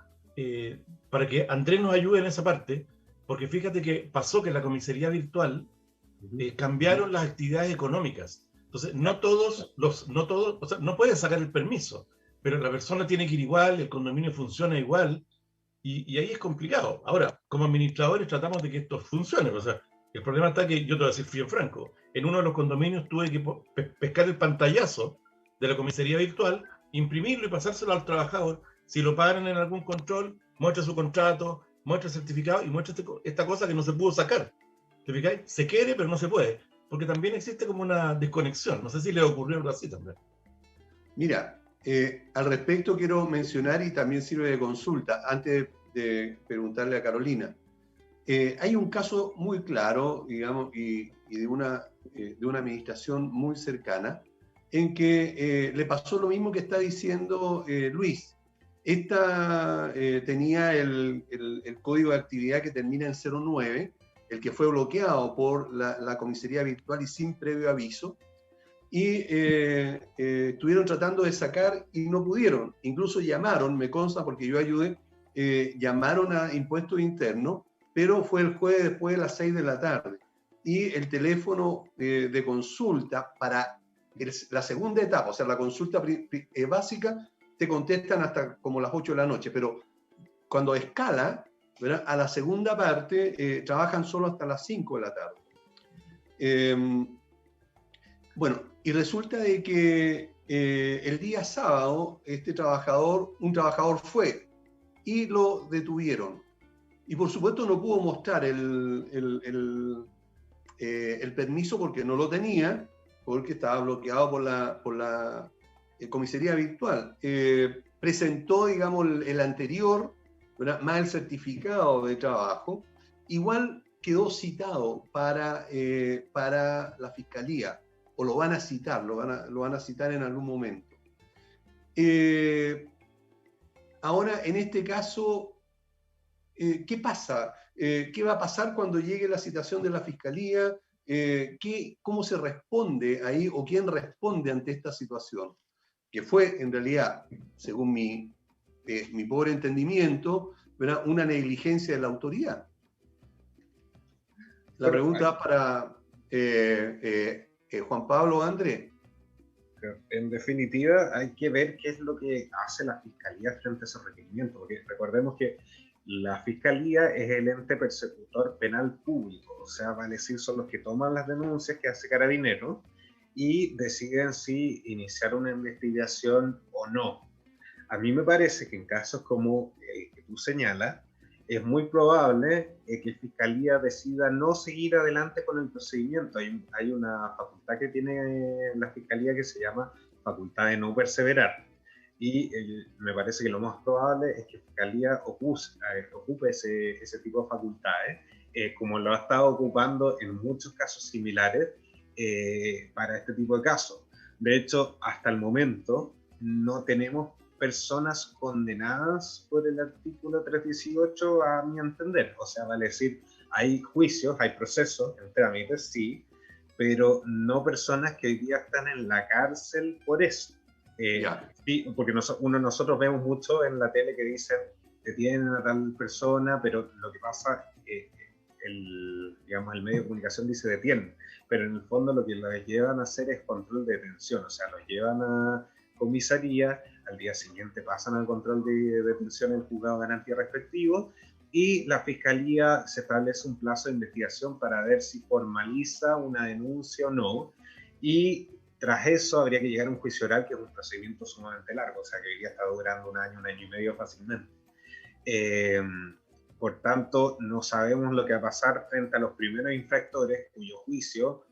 para que Andrés nos ayude en esa parte, porque fíjate que pasó que en la comisaría virtual cambiaron las actividades económicas. Entonces, no todos, o sea, no pueden sacar el permiso, pero la persona tiene que ir igual, el condominio funciona igual, y ahí es complicado. Ahora, como administradores tratamos de que esto funcione, o sea, el problema está que, yo te voy a decir bien franco, en uno de los condominios tuve que pescar el pantallazo de la comisaría virtual, imprimirlo y pasárselo al trabajador. Si lo pagan en algún control, muestra su contrato, muestra el certificado y muestra esta cosa que no se pudo sacar. ¿Te fijáis? Se quiere, pero no se puede, porque también existe como una desconexión. No sé si le ocurrió algo así también. Mira, al respecto quiero mencionar, y también sirve de consulta, antes de preguntarle a Carolina. Hay un caso muy claro, digamos, y de una administración muy cercana, en que le pasó lo mismo que está diciendo Luis. Esta tenía el código de actividad que termina en 09, el que fue bloqueado por la comisaría virtual y sin previo aviso, y estuvieron tratando de sacar y no pudieron. Incluso llamaron, me consta porque yo ayudé, llamaron a Impuestos Internos, pero fue el jueves después de las 6 de la tarde. Y el teléfono de consulta para la segunda etapa, o sea, la consulta básica, te contestan hasta como las 8 de la noche, pero cuando escala, ¿verdad?, a la segunda parte, trabajan solo hasta las 5 de la tarde. Bueno, y resulta de que el día sábado, un trabajador fue y lo detuvieron. Y por supuesto no pudo mostrar el permiso porque no lo tenía, porque estaba bloqueado por la comisaría virtual. Presentó, digamos, el anterior, ¿verdad?, más el certificado de trabajo. Igual quedó citado para la fiscalía, o lo van a citar, lo van a citar en algún momento. Ahora, en este caso, ¿qué pasa? ¿Qué va a pasar cuando llegue la citación de la Fiscalía? ¿Cómo se responde ahí, o quién responde ante esta situación? Que fue, en realidad, según mi pobre entendimiento, ¿verdad?, una negligencia de la autoridad. La pregunta para Juan Pablo o Andrés. En definitiva, hay que ver qué es lo que hace la Fiscalía frente a esos requerimientos, porque recordemos que la Fiscalía es el ente persecutor penal público, o sea, vale decir, son los que toman las denuncias que hace Carabineros y deciden si iniciar una investigación o no. A mí me parece que en casos como el que tú señalas, es muy probable que Fiscalía decida no seguir adelante con el procedimiento. Hay una facultad que tiene la Fiscalía que se llama facultad de no perseverar. Y me parece que lo más probable es que Fiscalía ocupe ese tipo de facultades, como lo ha estado ocupando en muchos casos similares para este tipo de casos. De hecho, hasta el momento no tenemos personas condenadas por el artículo 318 a mi entender. O sea, vale decir, hay juicios, hay procesos en trámites, sí, pero no personas que hoy día están en la cárcel por eso. Sí, porque nosotros vemos mucho en la tele que dicen que tienen a tal persona, pero lo que pasa, el medio de comunicación dice detienen, pero en el fondo lo que los llevan a hacer es control de detención, o sea, los llevan a comisaría, al día siguiente pasan al control de detención en el juzgado de garantía respectivo, y la Fiscalía se establece un plazo de investigación para ver si formaliza una denuncia o no, y tras eso habría que llegar a un juicio oral, que es un procedimiento sumamente largo, o sea que hoy día está durando un año y medio fácilmente. Por tanto, no sabemos lo que va a pasar frente a los primeros infractores cuyo juicio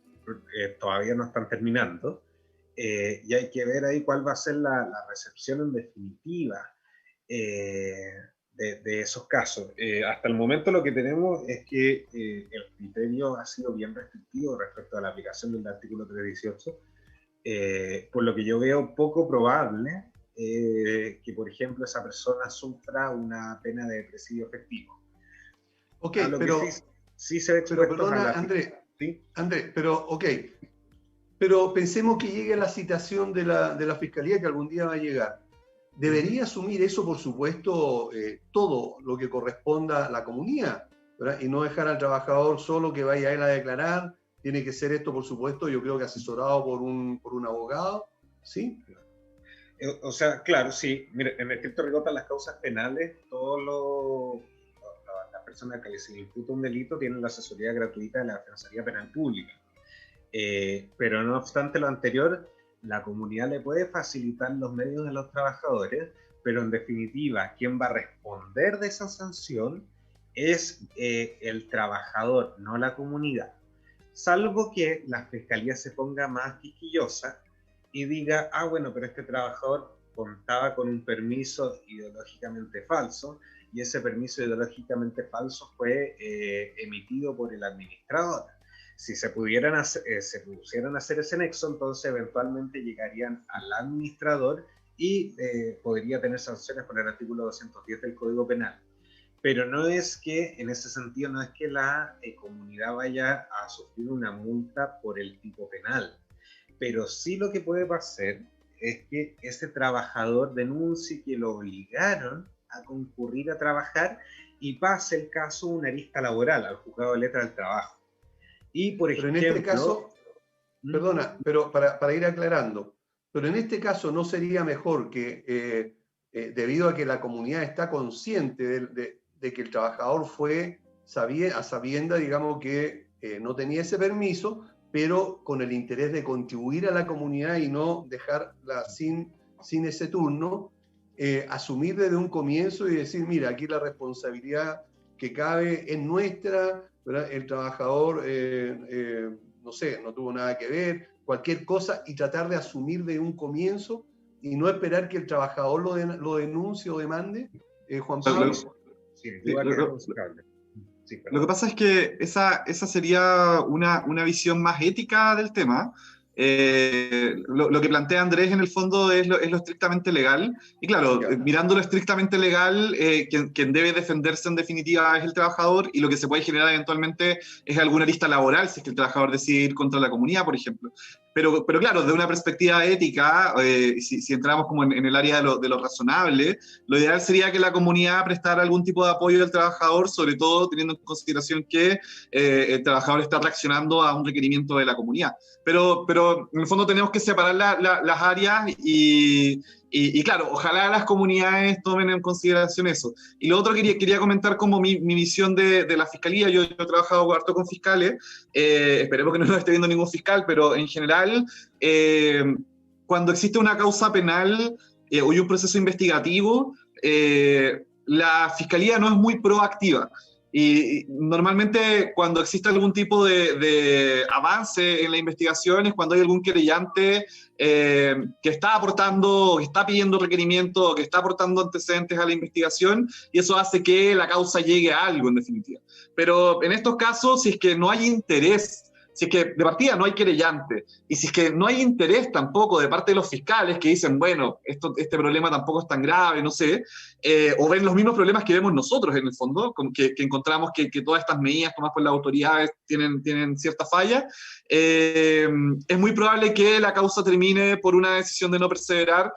todavía no están terminando. Y hay que ver ahí cuál va a ser la recepción en definitiva de esos casos. Hasta el momento lo que tenemos es que el criterio ha sido bien restrictivo respecto a la aplicación del artículo 318, por lo que yo veo poco probable que, por ejemplo, esa persona sufra una pena de presidio efectivo. Ok, pero sí se ve. Pero perdona, André, pero ok. Pero pensemos que llegue la citación de la Fiscalía, que algún día va a llegar. Debería asumir eso, por supuesto, todo lo que corresponda a la comunidad, ¿verdad? Y no dejar al trabajador solo que vaya él a declarar. Tiene que ser esto, por supuesto, yo creo que asesorado por un abogado, ¿sí? O sea, claro, sí. Mire, en estricto rigor, las causas penales, las personas a las que se le imputa un delito tienen la asesoría gratuita de la Defensoría Penal Pública. Pero no obstante lo anterior, la comunidad le puede facilitar los medios de los trabajadores, pero en definitiva, quien va a responder de esa sanción es el trabajador, no la comunidad. Salvo que la Fiscalía se ponga más quisquillosa y diga, bueno, pero este trabajador contaba con un permiso ideológicamente falso, y ese permiso ideológicamente falso fue emitido por el administrador. Si se pusieran a hacer ese nexo, entonces eventualmente llegarían al administrador y podría tener sanciones por el artículo 210 del Código Penal. Pero no es que, en ese sentido, no es que la comunidad vaya a sufrir una multa por el tipo penal. Pero sí lo que puede pasar es que ese trabajador denuncie que lo obligaron a concurrir a trabajar y pase el caso una arista laboral al juzgado de letra del trabajo. Y por ejemplo, pero en este caso, perdona, pero para ir aclarando, pero en este caso no sería mejor que, debido a que la comunidad está consciente de que el trabajador fue a sabienda, digamos, que no tenía ese permiso, pero con el interés de contribuir a la comunidad y no dejarla sin ese turno, asumir desde un comienzo y decir, mira, aquí la responsabilidad que cabe es nuestra, ¿verdad? El trabajador, no sé, no tuvo nada que ver, cualquier cosa, y tratar de asumir de un comienzo y no esperar que el trabajador lo denuncie o demande, Juan Pablo. Lo que pasa es que esa sería una visión más ética del tema. Lo que plantea Andrés en el fondo es lo estrictamente legal, y claro, mirando lo estrictamente legal, quien debe defenderse en definitiva es el trabajador, y lo que se puede generar eventualmente es alguna arista laboral si es que el trabajador decide ir contra la comunidad, por ejemplo. pero claro, desde una perspectiva ética, si entramos como en el área de lo razonable, lo ideal sería que la comunidad prestara algún tipo de apoyo al trabajador, sobre todo teniendo en consideración que el trabajador está reaccionando a un requerimiento de la comunidad. Pero en el fondo tenemos que separar las áreas y claro, ojalá las comunidades tomen en consideración eso. Y lo otro quería comentar como mi visión de la fiscalía. Yo he trabajado harto con fiscales, esperemos que no nos esté viendo ningún fiscal, pero en general, cuando existe una causa penal o hay un proceso investigativo, la fiscalía no es muy proactiva. Y normalmente cuando existe algún tipo de avance en la investigación es cuando hay algún querellante que está aportando, que está pidiendo requerimientos, que está aportando antecedentes a la investigación, y eso hace que la causa llegue a algo en definitiva. Pero en estos casos, si es que no hay interés, si es que de partida no hay querellante, y si es que no hay interés tampoco de parte de los fiscales que dicen, bueno, este problema tampoco es tan grave, no sé, o ven los mismos problemas que vemos nosotros en el fondo, como que encontramos que todas estas medidas tomadas por las autoridades tienen cierta falla, es muy probable que la causa termine por una decisión de no perseverar,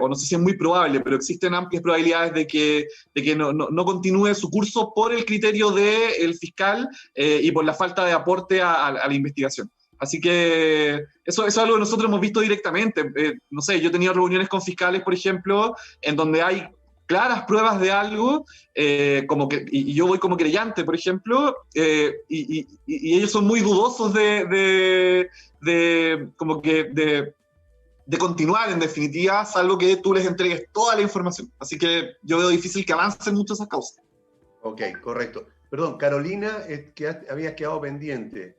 o no sé si es muy probable, pero existen amplias probabilidades de que no continúe su curso por el criterio del fiscal y por la falta de aporte a la investigación. Así que eso es algo que nosotros hemos visto directamente. No sé, yo he tenido reuniones con fiscales, por ejemplo, en donde hay claras pruebas de algo, y yo voy como querellante, por ejemplo, y ellos son muy dudosos de continuar, en definitiva, salvo que tú les entregues toda la información. Así que yo veo difícil que avancen mucho esas causas. Ok, correcto. Perdón, Carolina, que habías quedado pendiente.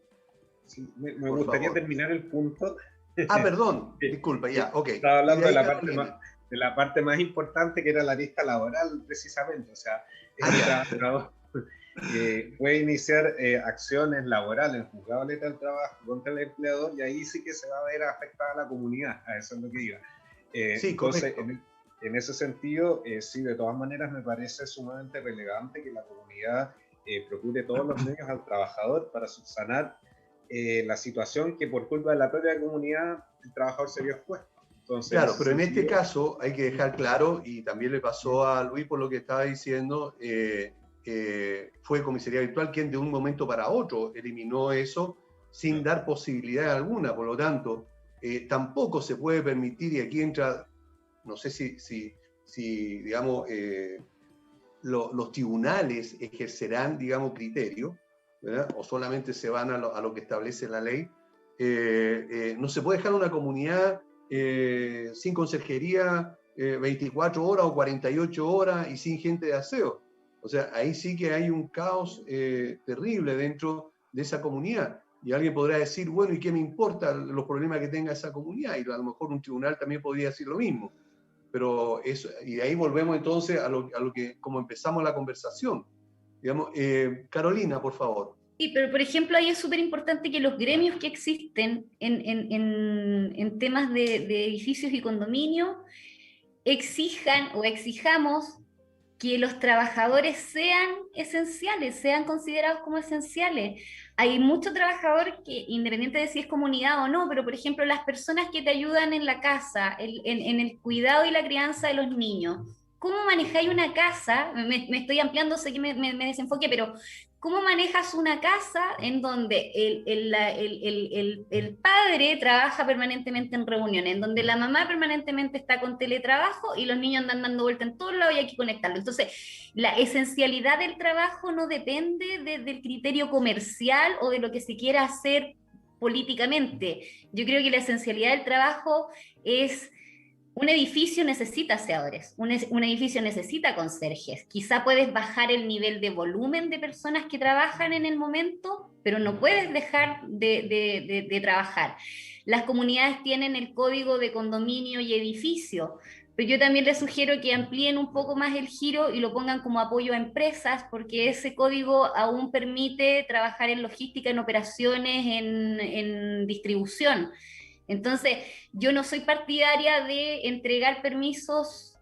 Sí, me gustaría terminar el punto. Perdón, disculpa, ya, ok. Estaba hablando de la parte más importante, que era la lista laboral, precisamente. O sea, el trabajador puede iniciar acciones laborales, juzgado de letra del trabajo contra el empleador, y ahí sí que se va a ver afectada la comunidad. A eso es lo que iba. Sí, entonces, correcto. en ese sentido, sí, de todas maneras me parece sumamente relevante que la comunidad procure todos los medios al trabajador para subsanar la situación que por culpa de la propia comunidad el trabajador se vio expuesto. Entonces, claro, pero en este caso hay que dejar claro, y también le pasó a Luis por lo que estaba diciendo, fue Comisaría Virtual quien de un momento para otro eliminó eso sin dar posibilidad alguna. Por lo tanto, tampoco se puede permitir, y aquí entra, no sé si digamos, los tribunales ejercerán, digamos, criterio, ¿verdad? O solamente se van a lo que establece la ley. No se puede dejar una comunidad sin conserjería 24 horas o 48 horas y sin gente de aseo. O sea, ahí sí que hay un caos terrible dentro de esa comunidad. Y alguien podrá decir, bueno, ¿y qué me importa los problemas que tenga esa comunidad? Y a lo mejor un tribunal también podría decir lo mismo. Pero eso, y de ahí volvemos entonces a lo que, como empezamos la conversación. Digamos, Carolina, por favor. Sí, pero por ejemplo, ahí es súper importante que los gremios que existen en temas de edificios y condominios exijan o exijamos que los trabajadores sean esenciales, sean considerados como esenciales. Hay mucho trabajador que, independiente de si es comunidad o no, pero por ejemplo, las personas que te ayudan en la casa, en el cuidado y la crianza de los niños, ¿cómo manejáis una casa? Me estoy ampliando, sé que me desenfoqué, pero ¿cómo manejas una casa en donde el padre trabaja permanentemente en reuniones, en donde la mamá permanentemente está con teletrabajo y los niños andan dando vuelta en todos lados y hay que conectarlo? Entonces, la esencialidad del trabajo no depende del criterio comercial o de lo que se quiera hacer políticamente. Yo creo que la esencialidad del trabajo es... Un edificio necesita aseadores, un edificio necesita conserjes. Quizá puedes bajar el nivel de volumen de personas que trabajan en el momento, pero no puedes dejar de trabajar. Las comunidades tienen el código de condominio y edificio, pero yo también les sugiero que amplíen un poco más el giro y lo pongan como apoyo a empresas, porque ese código aún permite trabajar en logística, en operaciones, en distribución. Entonces, yo no soy partidaria de entregar permisos,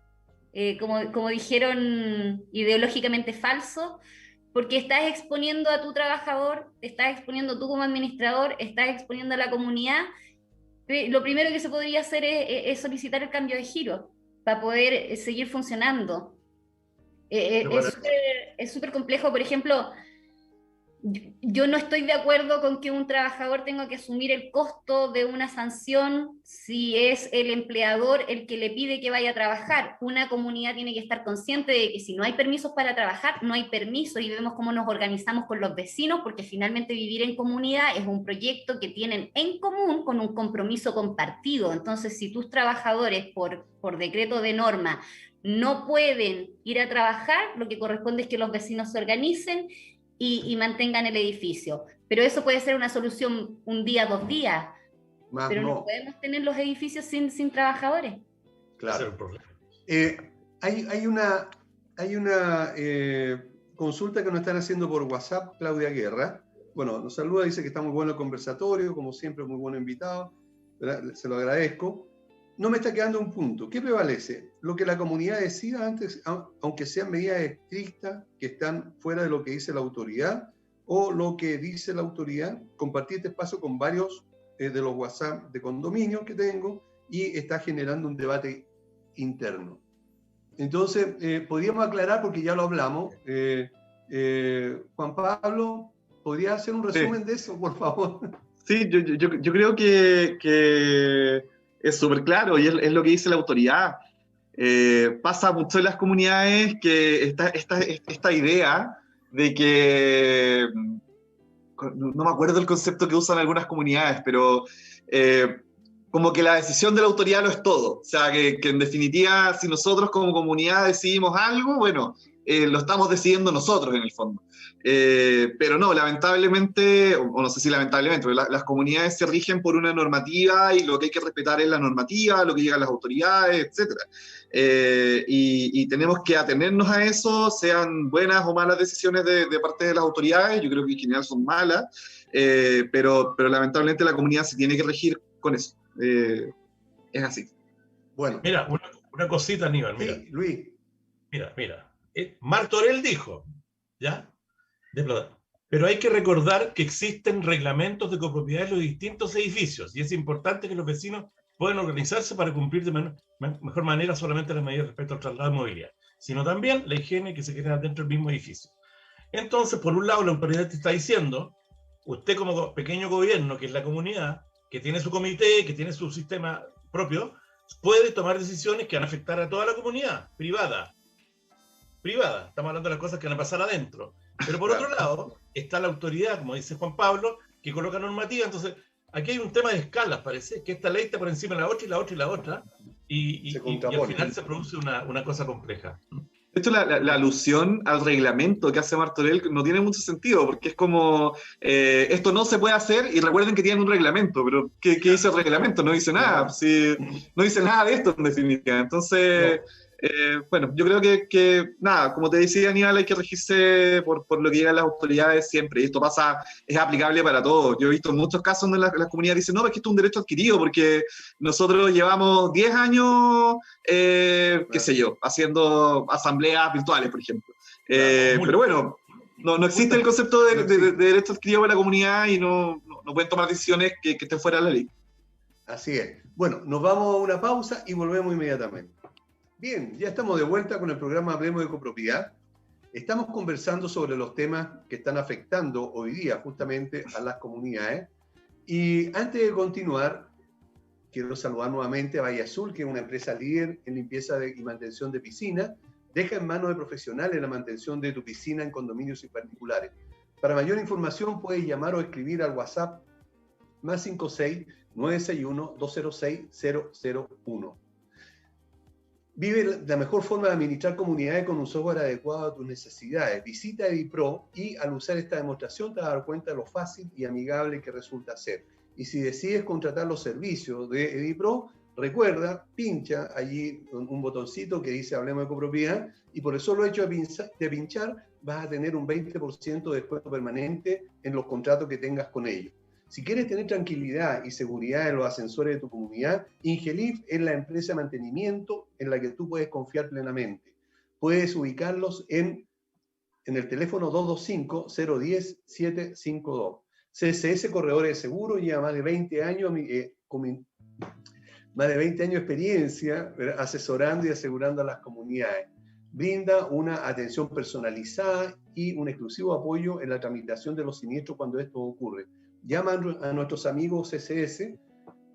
como dijeron, ideológicamente falsos, porque estás exponiendo a tu trabajador, estás exponiendo tú como administrador, estás exponiendo a la comunidad, lo primero que se podría hacer es solicitar el cambio de giro para poder seguir funcionando. Es súper complejo. Por ejemplo, yo no estoy de acuerdo con que un trabajador tenga que asumir el costo de una sanción si es el empleador el que le pide que vaya a trabajar. Una comunidad tiene que estar consciente de que si no hay permisos para trabajar, no hay permisos, y vemos cómo nos organizamos con los vecinos, porque finalmente vivir en comunidad es un proyecto que tienen en común con un compromiso compartido. Entonces, si tus trabajadores por decreto de norma no pueden ir a trabajar, lo que corresponde es que los vecinos se organicen y mantengan el edificio. Pero eso puede ser una solución un día, 2 días, pero no podemos tener los edificios sin trabajadores. Claro. Hay una consulta que nos están haciendo por WhatsApp, Claudia Guerra. Bueno, nos saluda, dice que está muy bueno el conversatorio, como siempre, muy buen invitado. Se lo agradezco. No me está quedando un punto. ¿Qué prevalece? Lo que la comunidad decida antes, aunque sean medidas estrictas que están fuera de lo que dice la autoridad, o lo que dice la autoridad. Compartí este espacio con varios de los WhatsApp de condominios que tengo y está generando un debate interno. Entonces, podríamos aclarar, porque ya lo hablamos. Juan Pablo, ¿podría hacer un resumen de eso, por favor? Sí, yo creo que es súper claro y es lo que dice la autoridad. Pasa mucho en las comunidades que esta idea de que, no me acuerdo el concepto que usan algunas comunidades, pero como que la decisión de la autoridad lo es todo. O sea, que en definitiva, si nosotros como comunidad decidimos algo, bueno, lo estamos decidiendo nosotros en el fondo. Pero no, lamentablemente, o no sé si lamentablemente, pero las comunidades se rigen por una normativa y lo que hay que respetar es la normativa, lo que llegan las autoridades, etc. Y tenemos que atenernos a eso, sean buenas o malas decisiones de parte de las autoridades. Yo creo que en general son malas, pero lamentablemente la comunidad se tiene que regir con eso. Es así. Bueno. Mira, una cosita, Aníbal. Mira. Sí, Luis. Mira. Martorell dijo, ¿ya? Pero hay que recordar que existen reglamentos de copropiedad en los distintos edificios y es importante que los vecinos puedan organizarse para cumplir de mejor manera solamente las medidas respecto al traslado de movilidad, sino también la higiene que se crea dentro del mismo edificio. Entonces, por un lado, la autoridad te está diciendo, usted como pequeño gobierno, que es la comunidad, que tiene su comité, que tiene su sistema propio, puede tomar decisiones que van a afectar a toda la comunidad privada. Estamos hablando de las cosas que van a pasar adentro. Pero por otro lado, está la autoridad, como dice Juan Pablo, que coloca normativa. Entonces, aquí hay un tema de escalas, parece, que esta ley está por encima de la otra y la otra y la otra, y al final se produce una cosa compleja. De hecho, la alusión al reglamento que hace Martorell no tiene mucho sentido, porque es como, esto no se puede hacer, y recuerden que tienen un reglamento, pero ¿qué dice el reglamento? No dice nada, no dice nada de esto en definitiva. Entonces... bueno, yo creo que nada, como te decía Aníbal, hay que regirse por lo que llegan las autoridades siempre, y esto es aplicable para todos. Yo he visto muchos casos donde las comunidades dicen, no, es que esto es un derecho adquirido, porque nosotros llevamos 10 años, qué sé yo, haciendo asambleas virtuales, por ejemplo. Pero bueno, no existe el concepto de derecho adquirido para la comunidad y no pueden tomar decisiones que estén fuera de la ley. Así es. Bueno, nos vamos a una pausa y volvemos inmediatamente. Bien, ya estamos de vuelta con el programa Hablemos de Copropiedad. Estamos conversando sobre los temas que están afectando hoy día justamente a las comunidades. Y antes de continuar, quiero saludar nuevamente a Valle Azul, que es una empresa líder en limpieza y mantención de piscinas. Deja en manos de profesionales la mantención de tu piscina en condominios y particulares. Para mayor información puedes llamar o escribir al WhatsApp +56 961 206 001. Vive la mejor forma de administrar comunidades con un software adecuado a tus necesidades. Visita EdiPro y al usar esta demostración te vas a dar cuenta de lo fácil y amigable que resulta ser. Y si decides contratar los servicios de EdiPro, recuerda, pincha allí un botoncito que dice Hablemos de Copropiedad y por el solo hecho de pinchar vas a tener un 20% de descuento permanente en los contratos que tengas con ellos. Si quieres tener tranquilidad y seguridad en los ascensores de tu comunidad, Ingelif es la empresa de mantenimiento en la que tú puedes confiar plenamente. Puedes ubicarlos en el teléfono 225-010-752. CSS Corredores de Seguro lleva más de 20 años Más de 20 años de experiencia, ¿verdad?, asesorando y asegurando a las comunidades. Brinda una atención personalizada y un exclusivo apoyo en la tramitación de los siniestros cuando esto ocurre. Llama a nuestros amigos CCS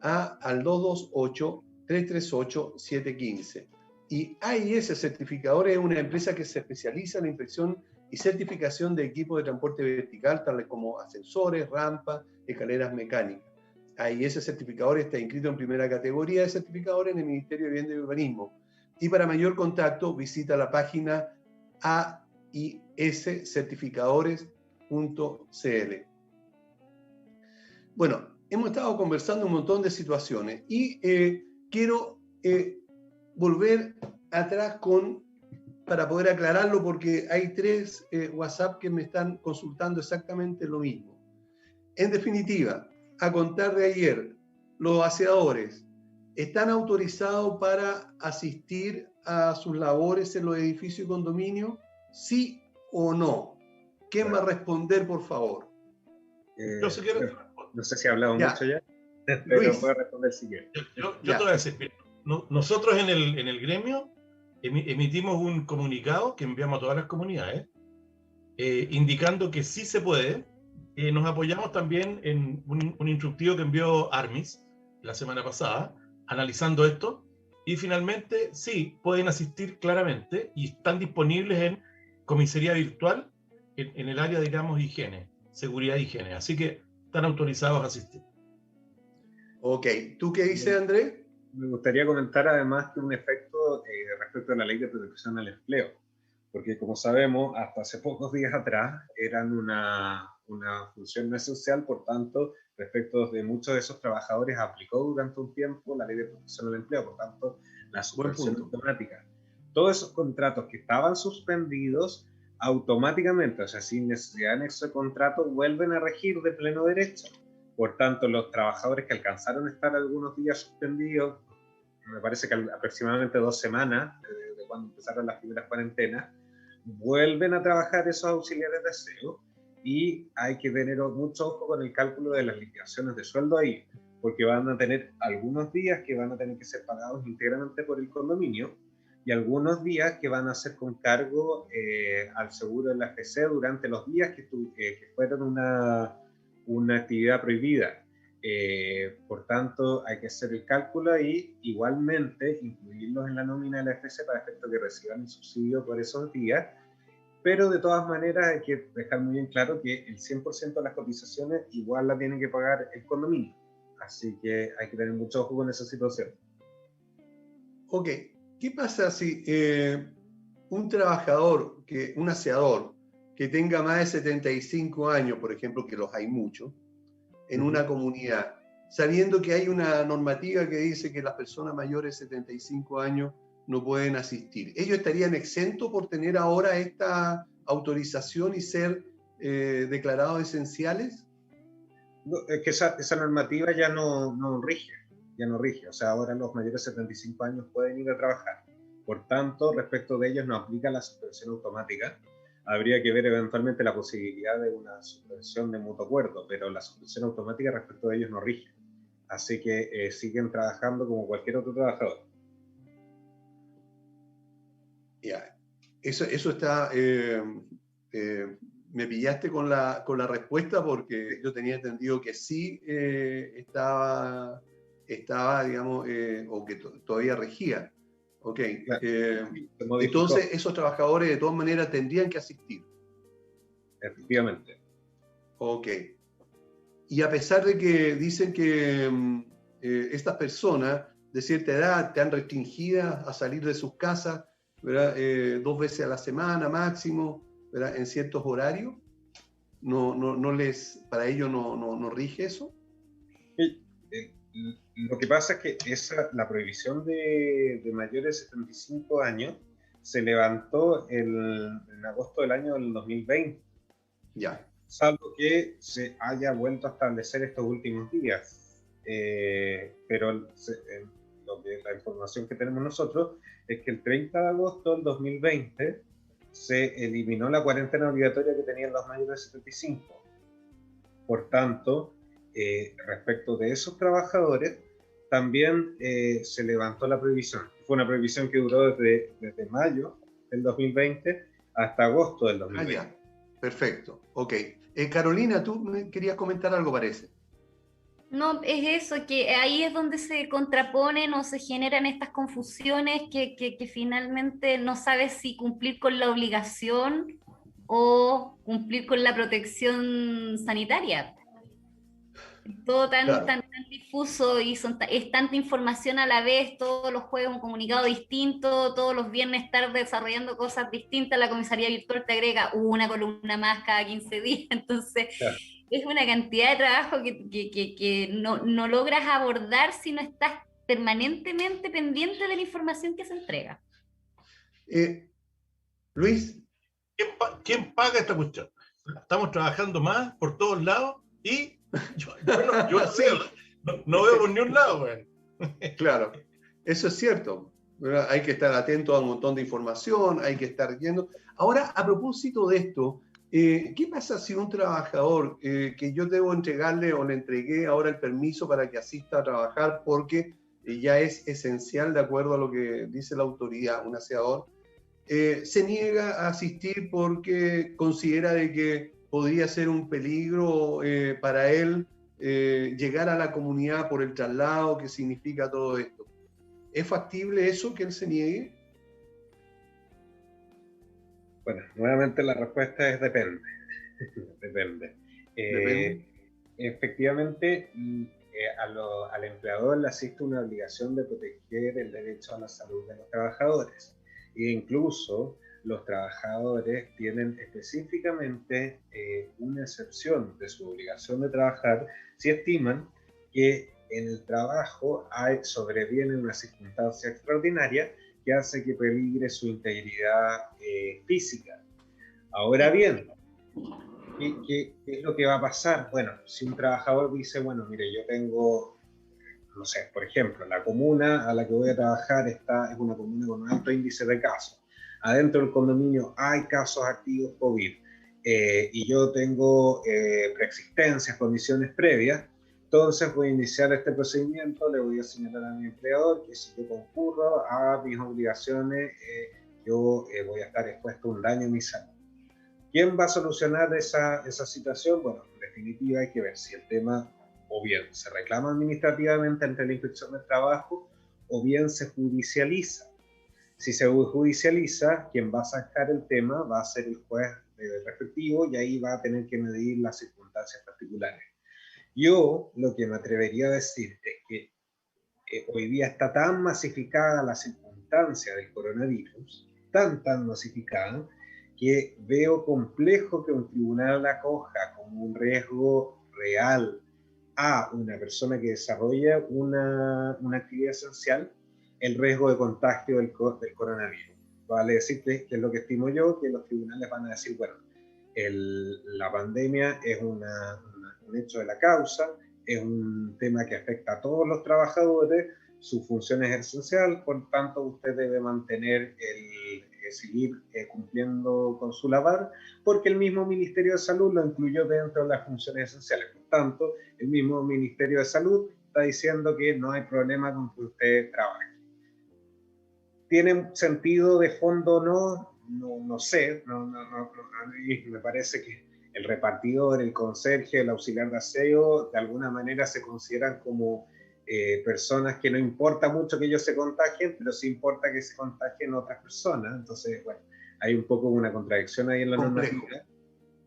al 228-338-715. Y AIS Certificadores es una empresa que se especializa en la inspección y certificación de equipos de transporte vertical, tales como ascensores, rampas, escaleras mecánicas. AIS Certificadores está inscrito en primera categoría de certificadores en el Ministerio de Vivienda y Urbanismo. Y para mayor contacto, visita la página aiscertificadores.cl. Bueno, hemos estado conversando un montón de situaciones y quiero volver atrás para poder aclararlo, porque hay 3 WhatsApp que me están consultando exactamente lo mismo. En definitiva, a contar de ayer, los aseadores ¿están autorizados para asistir a sus labores en los edificios y condominios? ¿Sí o no? ¿Quién va a responder, por favor? Yo sé que... No sé si ha hablado mucho ya, pero Luis, puedo responder si quiere. Yo te voy a decir, nosotros en el gremio emitimos un comunicado que enviamos a todas las comunidades, indicando que sí se puede. Nos apoyamos también en un instructivo que envió Armis la semana pasada, analizando esto, y finalmente sí, pueden asistir claramente y están disponibles en comisaría virtual en el área, digamos, higiene, seguridad e higiene. Así que están autorizados a asistir. Ok, ¿tú qué dices, Andrés? Me gustaría comentar además que un efecto respecto a la Ley de Protección al Empleo, porque como sabemos, hasta hace pocos días atrás eran una función no esencial, por tanto, respecto de muchos de esos trabajadores aplicó durante un tiempo la Ley de Protección al Empleo, por tanto, la suspensión automática. Todos esos contratos que estaban suspendidos, automáticamente, o sea, sin necesidad de anexo de contrato, vuelven a regir de pleno derecho. Por tanto, los trabajadores que alcanzaron a estar algunos días suspendidos, me parece que aproximadamente 2 semanas, de cuando empezaron las primeras cuarentenas, vuelven a trabajar esos auxiliares de aseo, y hay que tener mucho ojo con el cálculo de las liquidaciones de sueldo ahí, porque van a tener algunos días que van a tener que ser pagados íntegramente por el condominio, y algunos días que van a ser con cargo al seguro de la FC durante los días que fueron una actividad prohibida. Por tanto, hay que hacer el cálculo ahí, igualmente incluirlos en la nómina de la FC para efecto que reciban el subsidio por esos días, pero de todas maneras hay que dejar muy bien claro que el 100% de las cotizaciones igual la tiene que pagar el condominio, así que hay que tener mucho ojo con esa situación. Ok, ¿qué pasa si un trabajador, un aseador, que tenga más de 75 años, por ejemplo, que los hay muchos, en una comunidad, sabiendo que hay una normativa que dice que las personas mayores de 75 años no pueden asistir? ¿Ellos estarían exentos por tener ahora esta autorización y ser declarados esenciales? No, es que esa normativa ya no rige, o sea, ahora los mayores de 75 años pueden ir a trabajar. Por tanto, respecto de ellos no aplica la suspensión automática. Habría que ver eventualmente la posibilidad de una suspensión de mutuo acuerdo, pero la suspensión automática respecto de ellos no rige. Así que siguen trabajando como cualquier otro trabajador. Ya, eso está... me pillaste con la respuesta, porque yo tenía entendido que sí estaba, digamos, o que todavía regía. Ok. Claro, entonces, esos trabajadores de todas maneras tendrían que asistir. Efectivamente. Ok. Y a pesar de que dicen que estas personas de cierta edad están restringidas a salir de sus casas, ¿verdad? 2 veces a la semana máximo, ¿verdad? En ciertos horarios, para ellos no rige eso. Lo que pasa es que la prohibición de mayores de 75 años se levantó en agosto del año del 2020. Ya. Salvo que se haya vuelto a establecer estos últimos días. Pero la información que tenemos nosotros es que el 30 de agosto del 2020 se eliminó la cuarentena obligatoria que tenían los mayores de 75. Por tanto, respecto de esos trabajadores, también se levantó la prohibición. Fue una prohibición que duró desde mayo del 2020 hasta agosto del 2020. Ah, ya. Perfecto. Ok. Carolina, tú me querías comentar algo, parece. No, es eso, que ahí es donde se contraponen o se generan estas confusiones que finalmente no sabes si cumplir con la obligación o cumplir con la protección sanitaria. Todo Claro. tan difuso y es tanta información a la vez, todos los jueves un comunicado distinto, todos los viernes estar desarrollando cosas distintas, la comisaría virtual te agrega una columna más cada 15 días, entonces Claro. es una cantidad de trabajo que no logras abordar si no estás permanentemente pendiente de la información que se entrega. Luis. ¿Quién paga esta cuestión? Estamos trabajando más por todos lados y yo Sí. no veo por ni un lado. Man. Claro, eso es cierto. Hay que estar atento a un montón de información, hay que estar viendo. Ahora, a propósito de esto, ¿qué pasa si un trabajador que yo debo entregarle o le entregué ahora el permiso para que asista a trabajar porque ya es esencial de acuerdo a lo que dice la autoridad, un aseador, se niega a asistir porque considera de que podría ser un peligro para él llegar a la comunidad por el traslado que significa todo esto? ¿Es factible eso, que él se niegue? Bueno, nuevamente la respuesta es depende. Depende. Depende. Efectivamente, al empleador le asiste una obligación de proteger el derecho a la salud de los trabajadores. E incluso los trabajadores tienen específicamente una excepción de su obligación de trabajar si estiman que en el trabajo sobreviene una circunstancia extraordinaria que hace que peligre su integridad física. Ahora bien, ¿qué es lo que va a pasar? Bueno, si un trabajador dice, bueno, mire, yo tengo, no sé, por ejemplo, la comuna a la que voy a trabajar es una comuna con un alto índice de casos. Adentro del condominio hay casos activos COVID y yo tengo preexistencias, condiciones previas, entonces voy a iniciar este procedimiento, le voy a señalar a mi empleador que si yo concurro a mis obligaciones, yo voy a estar expuesto a un daño en mi salud. ¿Quién va a solucionar esa situación? Bueno, en definitiva hay que ver si el tema o bien se reclama administrativamente ante la Inspección del Trabajo o bien se judicializa. Si se judicializa, quien va a sacar el tema va a ser el juez respectivo y ahí va a tener que medir las circunstancias particulares. Yo lo que me atrevería a decir es que hoy día está tan masificada la circunstancia del coronavirus, tan masificada, que veo complejo que un tribunal la acoja como un riesgo real a una persona que desarrolla una actividad esencial, el riesgo de contagio del coronavirus. Vale decirte que es lo que estimo yo, que los tribunales van a decir, bueno, la pandemia es un hecho de la causa, es un tema que afecta a todos los trabajadores, su función es esencial, por tanto usted debe mantener seguir cumpliendo con su labor, porque el mismo Ministerio de Salud lo incluyó dentro de las funciones esenciales. Por tanto, el mismo Ministerio de Salud está diciendo que no hay problema con que usted trabaje. ¿Tiene sentido de fondo o no? No sé. A mí me parece que el repartidor, el conserje, el auxiliar de aseo, de alguna manera se consideran como personas que no importa mucho que ellos se contagien, pero sí importa que se contagien otras personas. Entonces, bueno, hay un poco una contradicción ahí en la normativa.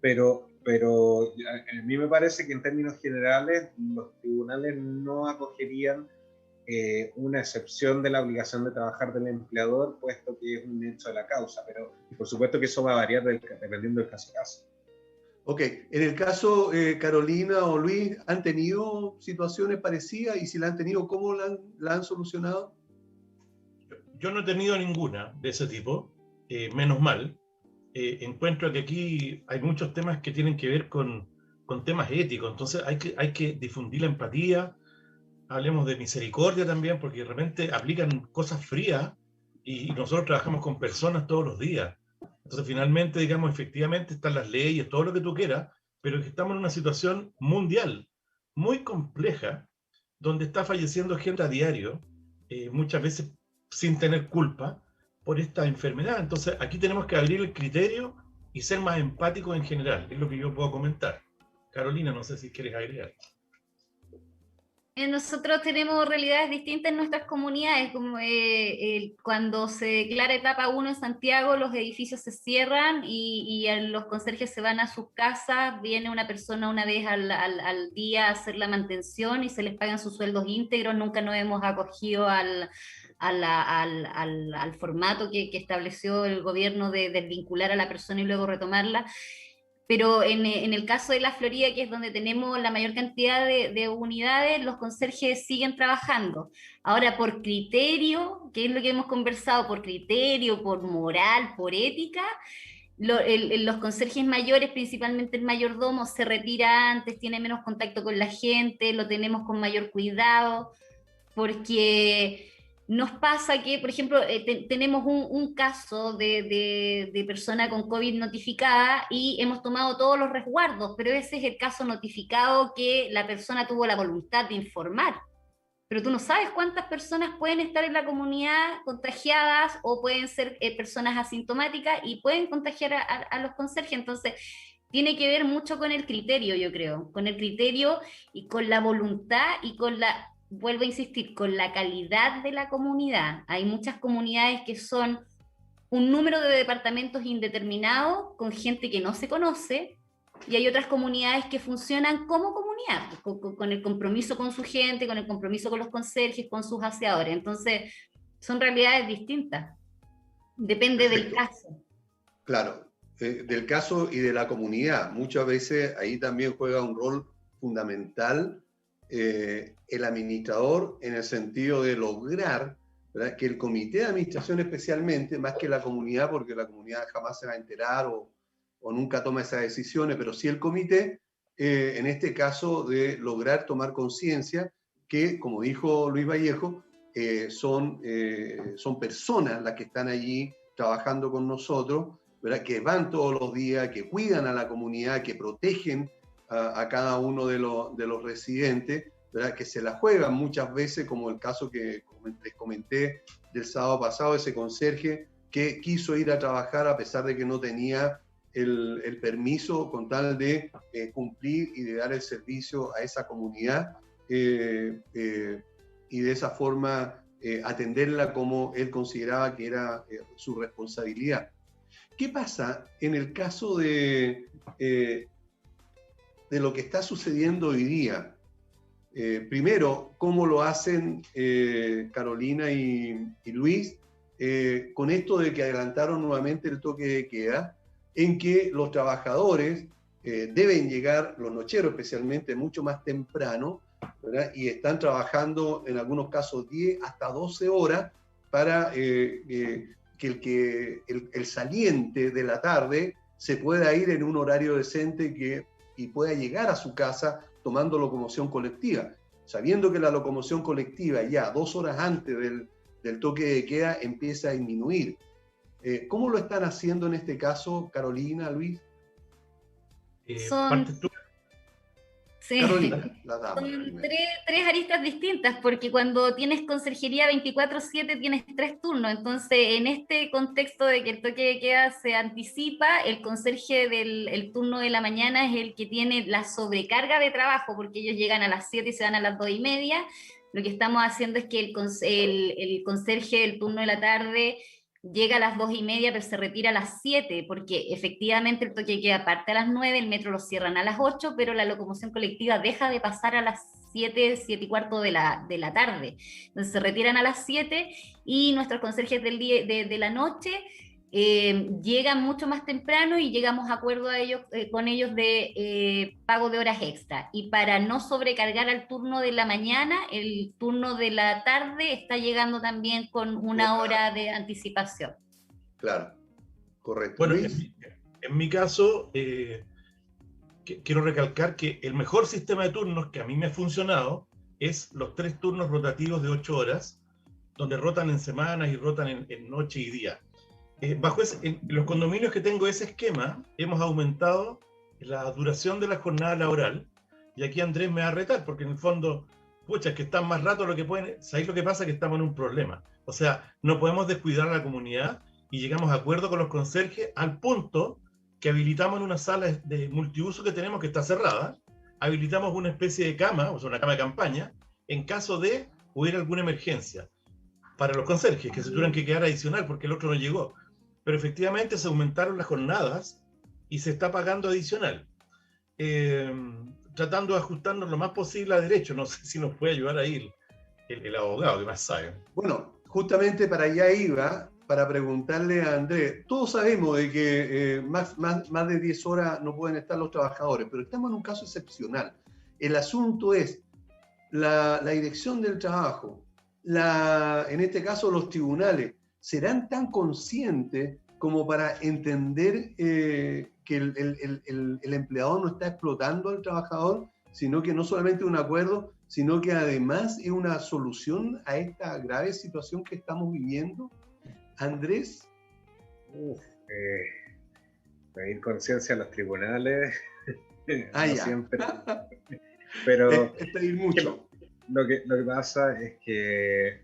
Pero a mí me parece que en términos generales los tribunales no acogerían una excepción de la obligación de trabajar del empleador, puesto que es un hecho de la causa, pero por supuesto que eso va a variar dependiendo del caso a caso. Ok, en el caso, Carolina o Luis, ¿han tenido situaciones parecidas? Y si la han tenido, ¿cómo la han solucionado? Yo no he tenido ninguna de ese tipo, menos mal. Encuentro que aquí hay muchos temas que tienen que ver con temas éticos, entonces hay que difundir la empatía. Hablemos de misericordia también, porque de repente aplican cosas frías y nosotros trabajamos con personas todos los días. Entonces, finalmente, digamos, efectivamente están las leyes, todo lo que tú quieras, pero que estamos en una situación mundial muy compleja, donde está falleciendo gente a diario, muchas veces sin tener culpa por esta enfermedad. Entonces aquí tenemos que abrir el criterio y ser más empáticos en general, es lo que yo puedo comentar. Carolina, no sé si quieres agregar. Nosotros tenemos realidades distintas en nuestras comunidades, como cuando se declara etapa 1 en Santiago, los edificios se cierran y los conserjes se van a sus casas, viene una persona una vez al día a hacer la mantención y se les pagan sus sueldos íntegros. Nunca nos hemos acogido al formato que estableció el gobierno de desvincular a la persona y luego retomarla. Pero en el caso de la Florida, que es donde tenemos la mayor cantidad de unidades, los conserjes siguen trabajando. Ahora, por criterio, que es lo que hemos conversado, por criterio, por moral, por ética, los conserjes mayores, principalmente el mayordomo, se retira antes, tiene menos contacto con la gente, lo tenemos con mayor cuidado, porque nos pasa que, por ejemplo, tenemos un caso de persona con COVID notificada y hemos tomado todos los resguardos, pero ese es el caso notificado que la persona tuvo la voluntad de informar. Pero tú no sabes cuántas personas pueden estar en la comunidad contagiadas o pueden ser personas asintomáticas y pueden contagiar a los conserjes. Entonces, tiene que ver mucho con el criterio, yo creo, con el criterio y con la voluntad y con la... Vuelvo a insistir, con la calidad de la comunidad. Hay muchas comunidades que son un número de departamentos indeterminado con gente que no se conoce, y hay otras comunidades que funcionan como comunidad, con el compromiso con su gente, con el compromiso con los conserjes, con sus aseadores. Entonces, son realidades distintas. Depende del caso. Claro, del caso y de la comunidad. Muchas veces ahí también juega un rol fundamental el administrador, en el sentido de lograr, ¿verdad?, que el comité de administración especialmente, más que la comunidad, porque la comunidad jamás se va a enterar o nunca toma esas decisiones, pero sí el comité, en este caso de lograr tomar conciencia que, como dijo Luis Vallejo, son personas las que están allí trabajando con nosotros, ¿verdad?, que van todos los días, que cuidan a la comunidad, que protegen a cada uno de los residentes, ¿verdad?, que se la juegan muchas veces, como el caso que les comenté del sábado pasado, ese conserje que quiso ir a trabajar a pesar de que no tenía el permiso, con tal de cumplir y de dar el servicio a esa comunidad, y de esa forma atenderla como él consideraba que era su responsabilidad. ¿Qué pasa en el caso de lo que está sucediendo hoy día? Primero, ¿cómo lo hacen Carolina y Luis con esto de que adelantaron nuevamente el toque de queda, en que los trabajadores deben llegar, los nocheros especialmente, mucho más temprano, ¿verdad?, y están trabajando en algunos casos 10 hasta 12 horas para que el saliente de la tarde se pueda ir en un horario decente y pueda llegar a su casa tomando locomoción colectiva, sabiendo que la locomoción colectiva ya 2 horas antes del toque de queda empieza a disminuir. ¿Cómo lo están haciendo en este caso, Carolina, Luis? Son Carolina, la dama. Son tres aristas distintas, porque cuando tienes conserjería 24/7 tienes 3 turnos. Entonces, en este contexto de que el toque de queda se anticipa, el conserje del turno de la mañana es el que tiene la sobrecarga de trabajo, porque ellos llegan a las 7 y se van a las 2:30. Lo que estamos haciendo es que el conserje del turno de la tarde llega a las 2:30, pero se retira a las 7, porque efectivamente el toque queda parte a las 9, el metro lo cierran a las 8, pero la locomoción colectiva deja de pasar a las 7, 7:15 de la tarde. Entonces se retiran a las 7 y nuestros conserjes del día, de la noche llegan mucho más temprano y llegamos a acuerdo con ellos de pago de horas extra. Y para no sobrecargar al turno de la mañana, el turno de la tarde está llegando también con una hora de anticipación. Claro, correcto. Bueno, en mi caso, quiero recalcar que el mejor sistema de turnos que a mí me ha funcionado es los 3 turnos rotativos de 8 horas, donde rotan en semanas y rotan en noche y día. En los condominios que tengo ese esquema, hemos aumentado la duración de la jornada laboral, y aquí Andrés me va a retar, porque en el fondo pucha, es que están más rato lo que pueden. ¿Sabéis lo que pasa? Que estamos en un problema. O sea, no podemos descuidar a la comunidad y llegamos a acuerdo con los conserjes al punto que habilitamos en una sala de multiuso que tenemos que está cerrada, habilitamos una especie de cama, o sea, una cama de campaña, en caso de hubiera alguna emergencia para los conserjes, que se tuvieran que quedar adicional porque el otro no llegó. Pero efectivamente se aumentaron las jornadas y se está pagando adicional. Tratando de ajustarnos lo más posible a derecho. No sé si nos puede ayudar ahí el abogado que más sabe. Bueno, justamente para allá iba, para preguntarle a Andrés. Todos sabemos de que más de 10 horas no pueden estar los trabajadores, pero estamos en un caso excepcional. El asunto es la dirección del trabajo, en este caso los tribunales, ¿serán tan conscientes como para entender que el empleador no está explotando al trabajador, sino que no solamente un acuerdo, sino que además es una solución a esta grave situación que estamos viviendo? Andrés. Pedir conciencia a los tribunales, no ya. Siempre. Pero es pedir mucho. Lo que pasa es que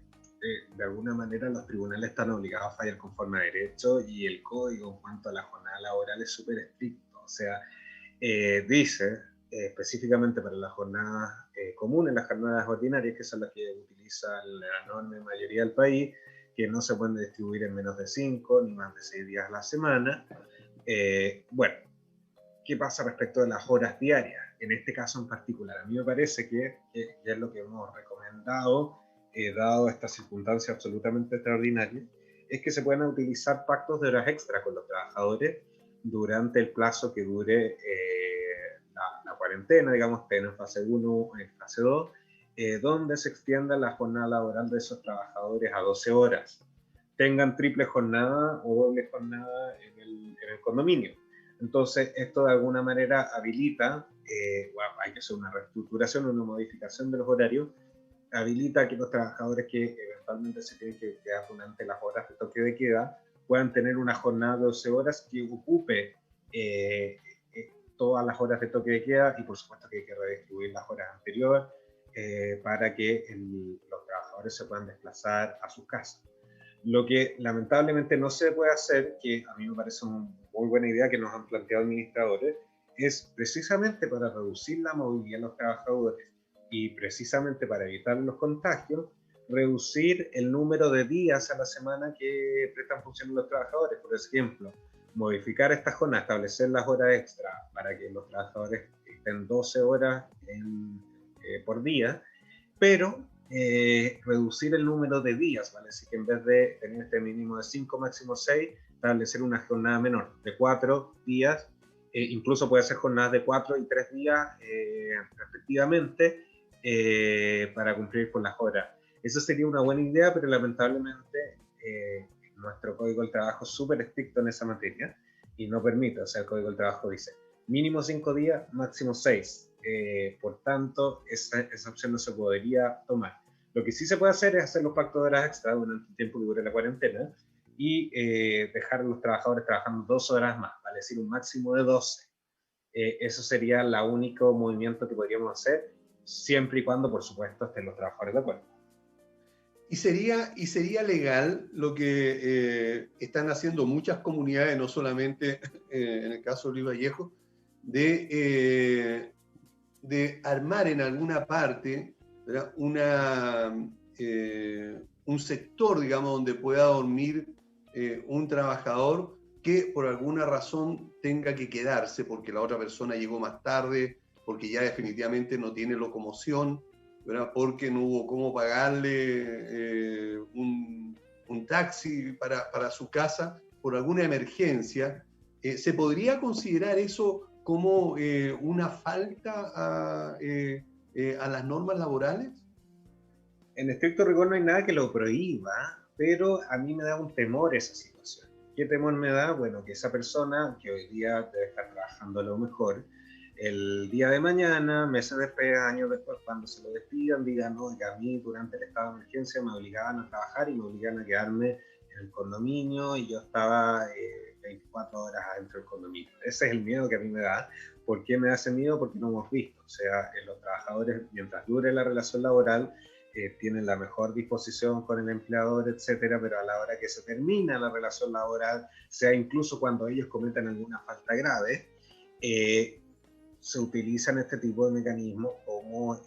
de alguna manera los tribunales están obligados a fallar conforme a derecho, y el código en cuanto a la jornada laboral es súper estricto. O sea, dice específicamente para las jornadas comunes, las jornadas ordinarias, que son las que utiliza la enorme mayoría del país, que no se pueden distribuir en menos de 5 ni más de 6 días a la semana. Bueno, ¿qué pasa respecto de las horas diarias? En este caso en particular, a mí me parece que es lo que hemos recomendado, dado esta circunstancia absolutamente extraordinaria, es que se puedan utilizar pactos de horas extra con los trabajadores durante el plazo que dure la cuarentena, digamos, estén en fase 1 o en fase 2, donde se extienda la jornada laboral de esos trabajadores a 12 horas, tengan triple jornada o doble jornada en el condominio. Entonces, esto de alguna manera habilita, hay que hacer una reestructuración, una modificación de los horarios, habilita que los trabajadores que eventualmente se tienen que quedar durante las horas de toque de queda puedan tener una jornada de 12 horas que ocupe todas las horas de toque de queda, y por supuesto que hay que redistribuir las horas anteriores para que los trabajadores se puedan desplazar a sus casas. Lo que lamentablemente no se puede hacer, que a mí me parece una muy buena idea que nos han planteado administradores, es precisamente para reducir la movilidad de los trabajadores y precisamente para evitar los contagios, reducir el número de días a la semana que prestan función los trabajadores. Por ejemplo, modificar esta jornada, establecer las horas extra para que los trabajadores estén 12 horas por día, pero reducir el número de días, ¿vale? Así que en vez de tener este mínimo de 5, máximo 6, establecer una jornada menor de 4 días, incluso puede ser jornadas de 4 y 3 días respectivamente, para cumplir con las horas. Eso sería una buena idea, pero lamentablemente nuestro Código del Trabajo es súper estricto en esa materia y no permite. O sea, el Código del Trabajo dice mínimo 5 días, máximo 6. Por tanto, esa opción no se podría tomar. Lo que sí se puede hacer es hacer los pactos de horas extra durante el tiempo que dure la cuarentena y dejar a los trabajadores trabajando 2 horas más, vale decir, un máximo de 12. Eso sería el único movimiento que podríamos hacer, siempre y cuando, por supuesto, estén los trabajadores de acuerdo. Y sería legal lo que están haciendo muchas comunidades, no solamente en el caso de Luis Vallejo, de armar en alguna parte, ¿verdad?, un sector, digamos, donde pueda dormir un trabajador que por alguna razón tenga que quedarse porque la otra persona llegó más tarde, porque ya definitivamente no tiene locomoción, ¿verdad?, porque no hubo cómo pagarle un taxi para su casa por alguna emergencia. ¿Se podría considerar eso como una falta a las normas laborales? En estricto rigor no hay nada que lo prohíba, pero a mí me da un temor esa situación. ¿Qué temor me da? Bueno, que esa persona que hoy día debe estar trabajando a lo mejor, el día de mañana, meses después, años después, cuando se lo despidan, digan, no, que a mí durante el estado de emergencia me obligaban a trabajar y me obligaban a quedarme en el condominio y yo estaba 24 horas adentro del condominio. Ese es el miedo que a mí me da. ¿Por qué me da ese miedo? Porque no hemos visto. O sea, los trabajadores, mientras dure la relación laboral, tienen la mejor disposición con el empleador, etcétera, pero a la hora que se termina la relación laboral, sea incluso cuando ellos cometan alguna falta grave, se utilizan este tipo de mecanismos como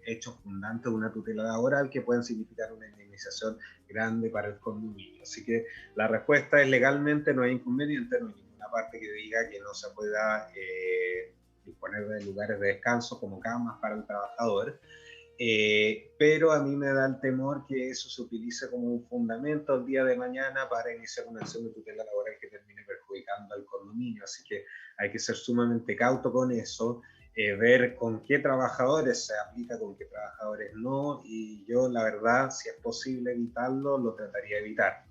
hechos fundantes de una tutela laboral que pueden significar una indemnización grande para el condominio. Así que la respuesta es: legalmente no hay inconveniente, no hay ninguna parte que diga que no se pueda disponer de lugares de descanso como camas para el trabajador. Pero a mí me da el temor que eso se utilice como un fundamento el día de mañana para iniciar una acción de tutela laboral que termine perjudicando al condominio. Así que hay que ser sumamente cauto con eso, ver con qué trabajadores se aplica, con qué trabajadores no, y yo la verdad, si es posible evitarlo, lo trataría de evitar.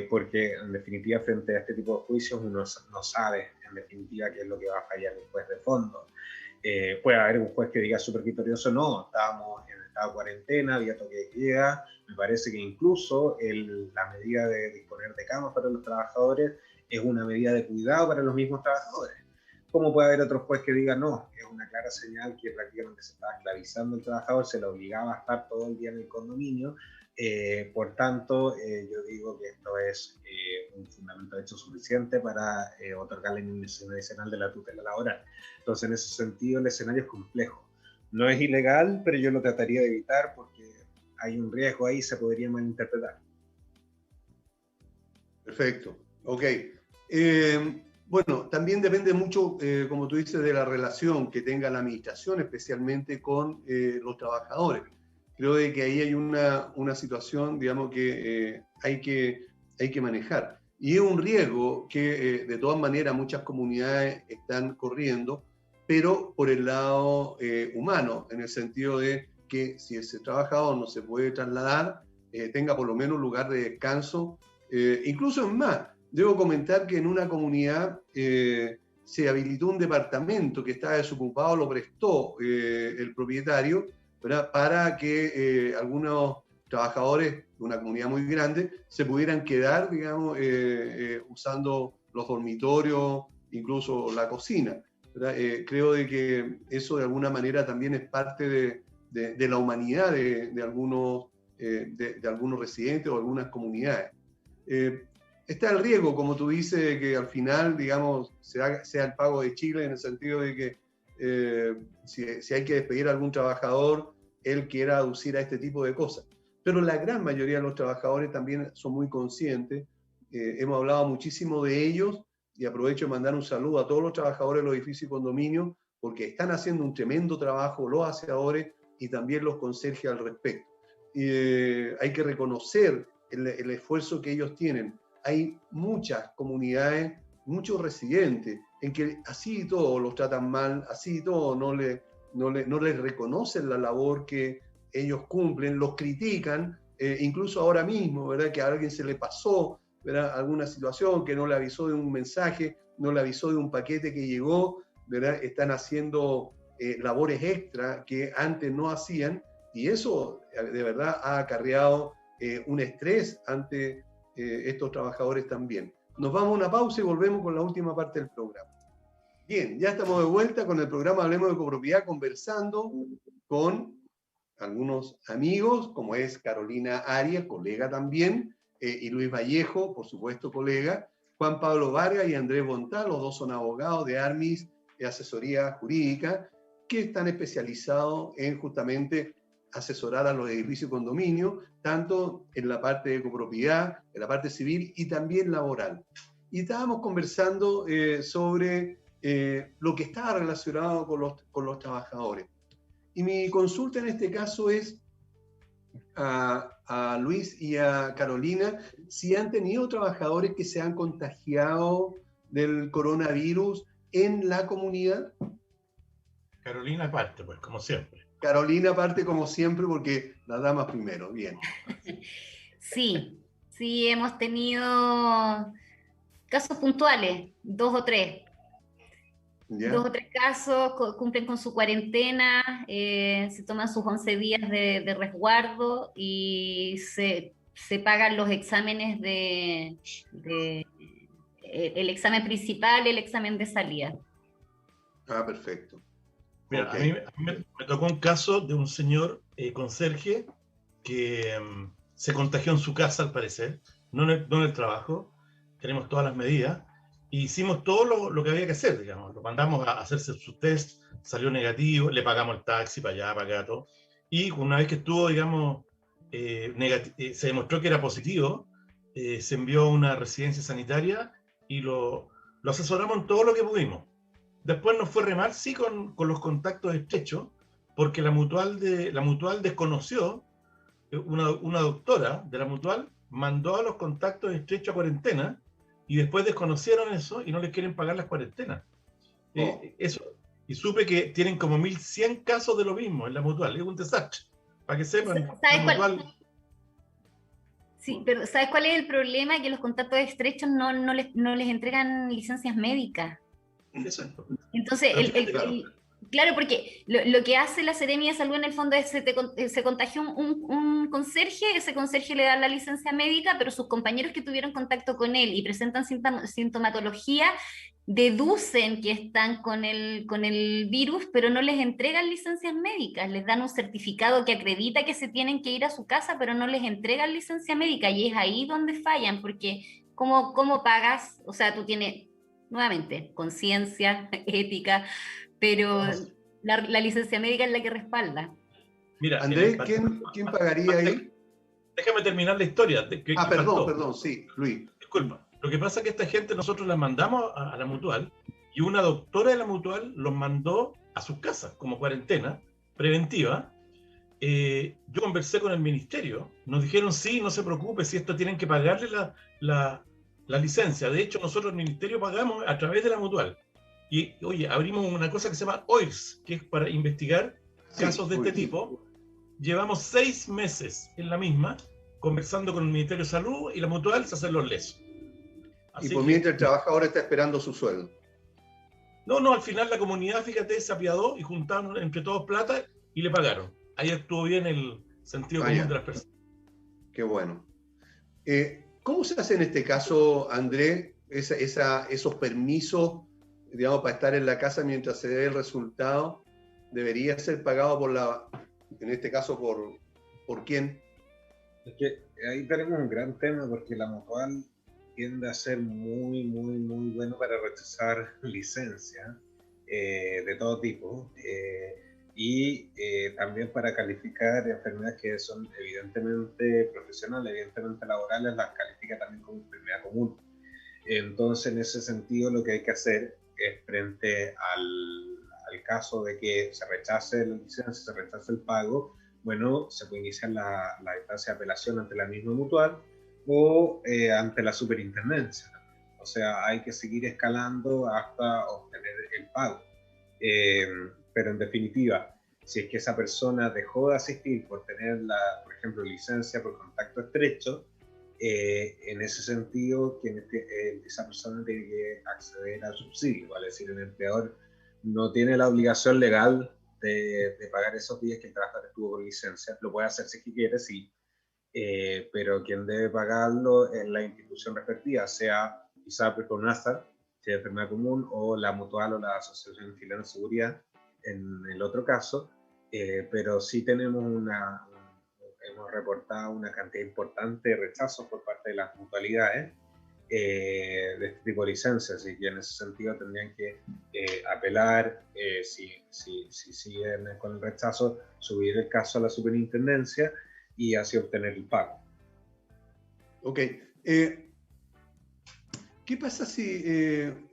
Porque en definitiva frente a este tipo de juicios uno no sabe en definitiva qué es lo que va a fallar después de fondo. Puede haber un juez que diga súper victorioso: no, estábamos en estado de cuarentena, había toque de queda. Me parece que incluso la medida de disponer de camas para los trabajadores es una medida de cuidado para los mismos trabajadores. Como puede haber otro juez que diga: no, es una clara señal que prácticamente se estaba esclavizando el trabajador, se lo obligaba a estar todo el día en el condominio. Por tanto, yo digo que esto es un fundamento de hecho suficiente para otorgar la indemnización adicional de la tutela laboral. Entonces, en ese sentido, el escenario es complejo. No es ilegal, pero yo lo trataría de evitar porque hay un riesgo ahí, se podría malinterpretar. Perfecto, ok. Bueno, también depende mucho, como tú dices, de la relación que tenga la administración, especialmente con los trabajadores. Creo de que ahí hay una situación, digamos, que hay que manejar. Y es un riesgo que, de todas maneras, muchas comunidades están corriendo, pero por el lado humano, en el sentido de que si ese trabajador no se puede trasladar, tenga por lo menos un lugar de descanso. Incluso es más, debo comentar que en una comunidad se habilitó un departamento que estaba desocupado, lo prestó el propietario, ¿verdad?, para que algunos trabajadores de una comunidad muy grande se pudieran quedar, digamos, usando los dormitorios, incluso la cocina, ¿verdad? Creo de que eso de alguna manera también es parte de la humanidad de algunos residentes o algunas comunidades. Está el riesgo, como tú dices, de que al final, digamos, sea el pago de Chile, en el sentido de que si hay que despedir a algún trabajador, él quiera aducir a este tipo de cosas. Pero la gran mayoría de los trabajadores también son muy conscientes. Hemos hablado muchísimo de ellos y aprovecho de mandar un saludo a todos los trabajadores de los edificios y condominios, porque están haciendo un tremendo trabajo, los aseadores y también los conserjes al respecto. Hay que reconocer el esfuerzo que ellos tienen. Hay muchas comunidades, muchos residentes, en que así y todo los tratan mal, así y todo no les reconocen la labor que ellos cumplen, los critican, incluso ahora mismo, ¿verdad?, que a alguien se le pasó, ¿verdad?, alguna situación, que no le avisó de un mensaje, no le avisó de un paquete que llegó, ¿verdad?, están haciendo labores extra que antes no hacían, y eso de verdad ha acarreado un estrés ante estos trabajadores también. Nos vamos a una pausa y volvemos con la última parte del programa. Bien, ya estamos de vuelta con el programa Hablemos de Copropiedad, conversando con algunos amigos, como es Carolina Arias, colega también, y Luis Vallejo, por supuesto, colega, Juan Pablo Vargas y Andrés Bontal, los dos son abogados de Armis de Asesoría Jurídica, que están especializados en justamente asesorar a los edificios y condominios, tanto en la parte de copropiedad, en la parte civil y también laboral. Y estábamos conversando sobre lo que estaba relacionado con los trabajadores. Y mi consulta en este caso es a Luis y a Carolina, si han tenido trabajadores que se han contagiado del coronavirus en la comunidad. Carolina parte, pues, como siempre. Carolina parte como siempre, porque las damas primero, bien. Sí, hemos tenido casos puntuales, 2 o 3. ¿Ya? 2 o 3 casos, cumplen con su cuarentena, se toman sus 11 días de resguardo y se se pagan los exámenes el examen principal y el examen de salida. Ah, perfecto. Mira, a mí me tocó un caso de un señor conserje que se contagió en su casa, al parecer, no en el trabajo. Tenemos todas las medidas. Y hicimos todo lo que había que hacer, digamos. Lo mandamos a hacerse su test, salió negativo, le pagamos el taxi para allá, para acá, todo. Y una vez que estuvo, digamos, se demostró que era positivo, se envió a una residencia sanitaria y lo asesoramos en todo lo que pudimos. Después nos fue re mal, sí, con los contactos estrechos, porque la mutual desconoció, una doctora de la mutual mandó a los contactos estrechos a cuarentena y después desconocieron eso y no les quieren pagar las cuarentenas. Eso. Y supe que tienen como 1.100 casos de lo mismo en la mutual. Es un desastre. Para que sepan, ¿Sabes la mutual... Sí, pero ¿sabes cuál es el problema? Que los contactos estrechos no les entregan licencias médicas. Exacto. Entonces, claro, porque lo que hace la Seremia de Salud en el fondo es se contagia un conserje, ese conserje le da la licencia médica, pero sus compañeros que tuvieron contacto con él y presentan sintomatología deducen que están con el virus, pero no les entregan licencias médicas, les dan un certificado que acredita que se tienen que ir a su casa, pero no les entregan licencia médica, y es ahí donde fallan, porque ¿cómo pagas? O sea, tú tienes, nuevamente, conciencia, ética, pero la licencia médica es la que respalda. Mira, Andrés, ¿quién pagaría ahí? Déjame terminar la historia. Perdón, sí, Luis. Disculpa. Lo que pasa es que esta gente nosotros la mandamos a la mutual y una doctora de la mutual los mandó a sus casas como cuarentena preventiva. Yo conversé con el ministerio, nos dijeron sí, no se preocupe, si esto tienen que pagarle la licencia. De hecho, nosotros el ministerio pagamos a través de la mutual. Y oye, abrimos una cosa que se llama OIRS, que es para investigar casos de este tipo. Llevamos 6 meses en la misma, conversando con el Ministerio de Salud y la mutual se hacen los lesos. Y por mientras el trabajador está esperando su sueldo. No, al final la comunidad, fíjate, se apiadó y juntaron entre todos plata y le pagaron. Ahí estuvo bien el sentido común de las personas. Qué bueno. ¿Cómo se hace en este caso, Andrés, esos permisos, digamos, para estar en la casa mientras se dé el resultado? ¿Debería ser pagado en este caso, por quién? Es que ahí tenemos un gran tema, porque la mutual tiende a ser muy, muy, muy bueno para rechazar licencias de todo tipo, y también para calificar enfermedades que son evidentemente profesionales, evidentemente laborales, las califica también como enfermedad común. Entonces, en ese sentido, lo que hay que hacer es, frente al caso de que se rechace la licencia, se rechace el pago, bueno, se puede iniciar la instancia de apelación ante la misma mutual o ante la superintendencia. O sea, hay que seguir escalando hasta obtener el pago. Pero en definitiva, si es que esa persona dejó de asistir por tener, por ejemplo, licencia por contacto estrecho, en ese sentido, esa persona tiene que acceder al subsidio, ¿vale? Es decir, el empleador no tiene la obligación legal de pagar esos días que el trabajador estuvo con licencia. Lo puede hacer si quiere, sí, pero quien debe pagarlo es la institución respectiva, sea ISAPRE con NASAR, si es enfermedad común, o la mutual o la Asociación Chilena de Seguridad en el otro caso, pero sí tenemos hemos reportado una cantidad importante de rechazos por parte de las mutualidades de este tipo de licencias, y que en ese sentido tendrían que apelar, si siguen con el rechazo, subir el caso a la superintendencia y así obtener el pago. Ok. ¿Qué pasa si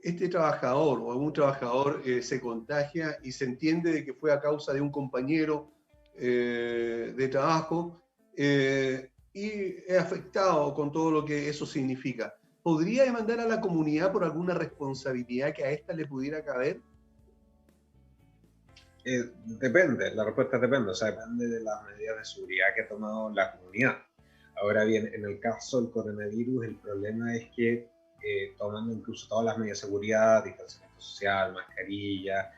este trabajador o algún trabajador se contagia y se entiende de que fue a causa de un compañero de trabajo y es afectado con todo lo que eso significa? ¿Podría demandar a la comunidad por alguna responsabilidad que a esta le pudiera caber? Depende, la respuesta depende, o sea, depende de las medidas de seguridad que ha tomado la comunidad. Ahora bien, en el caso del coronavirus, el problema es que tomando incluso todas las medidas de seguridad, distanciamiento social, mascarilla,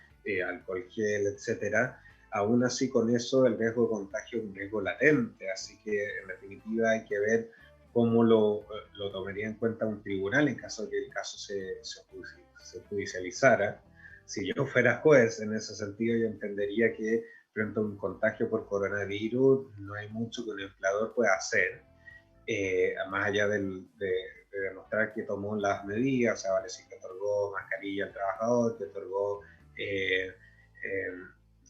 alcohol gel, etcétera, aún así con eso el riesgo de contagio es un riesgo latente, así que en definitiva hay que ver cómo lo tomaría en cuenta un tribunal en caso de que el caso se judicializara. Si yo fuera juez, en ese sentido, yo entendería que frente a un contagio por coronavirus no hay mucho que un empleador pueda hacer, más allá de demostrar que tomó las medidas, o sea, vale decir que otorgó mascarilla al trabajador, que otorgó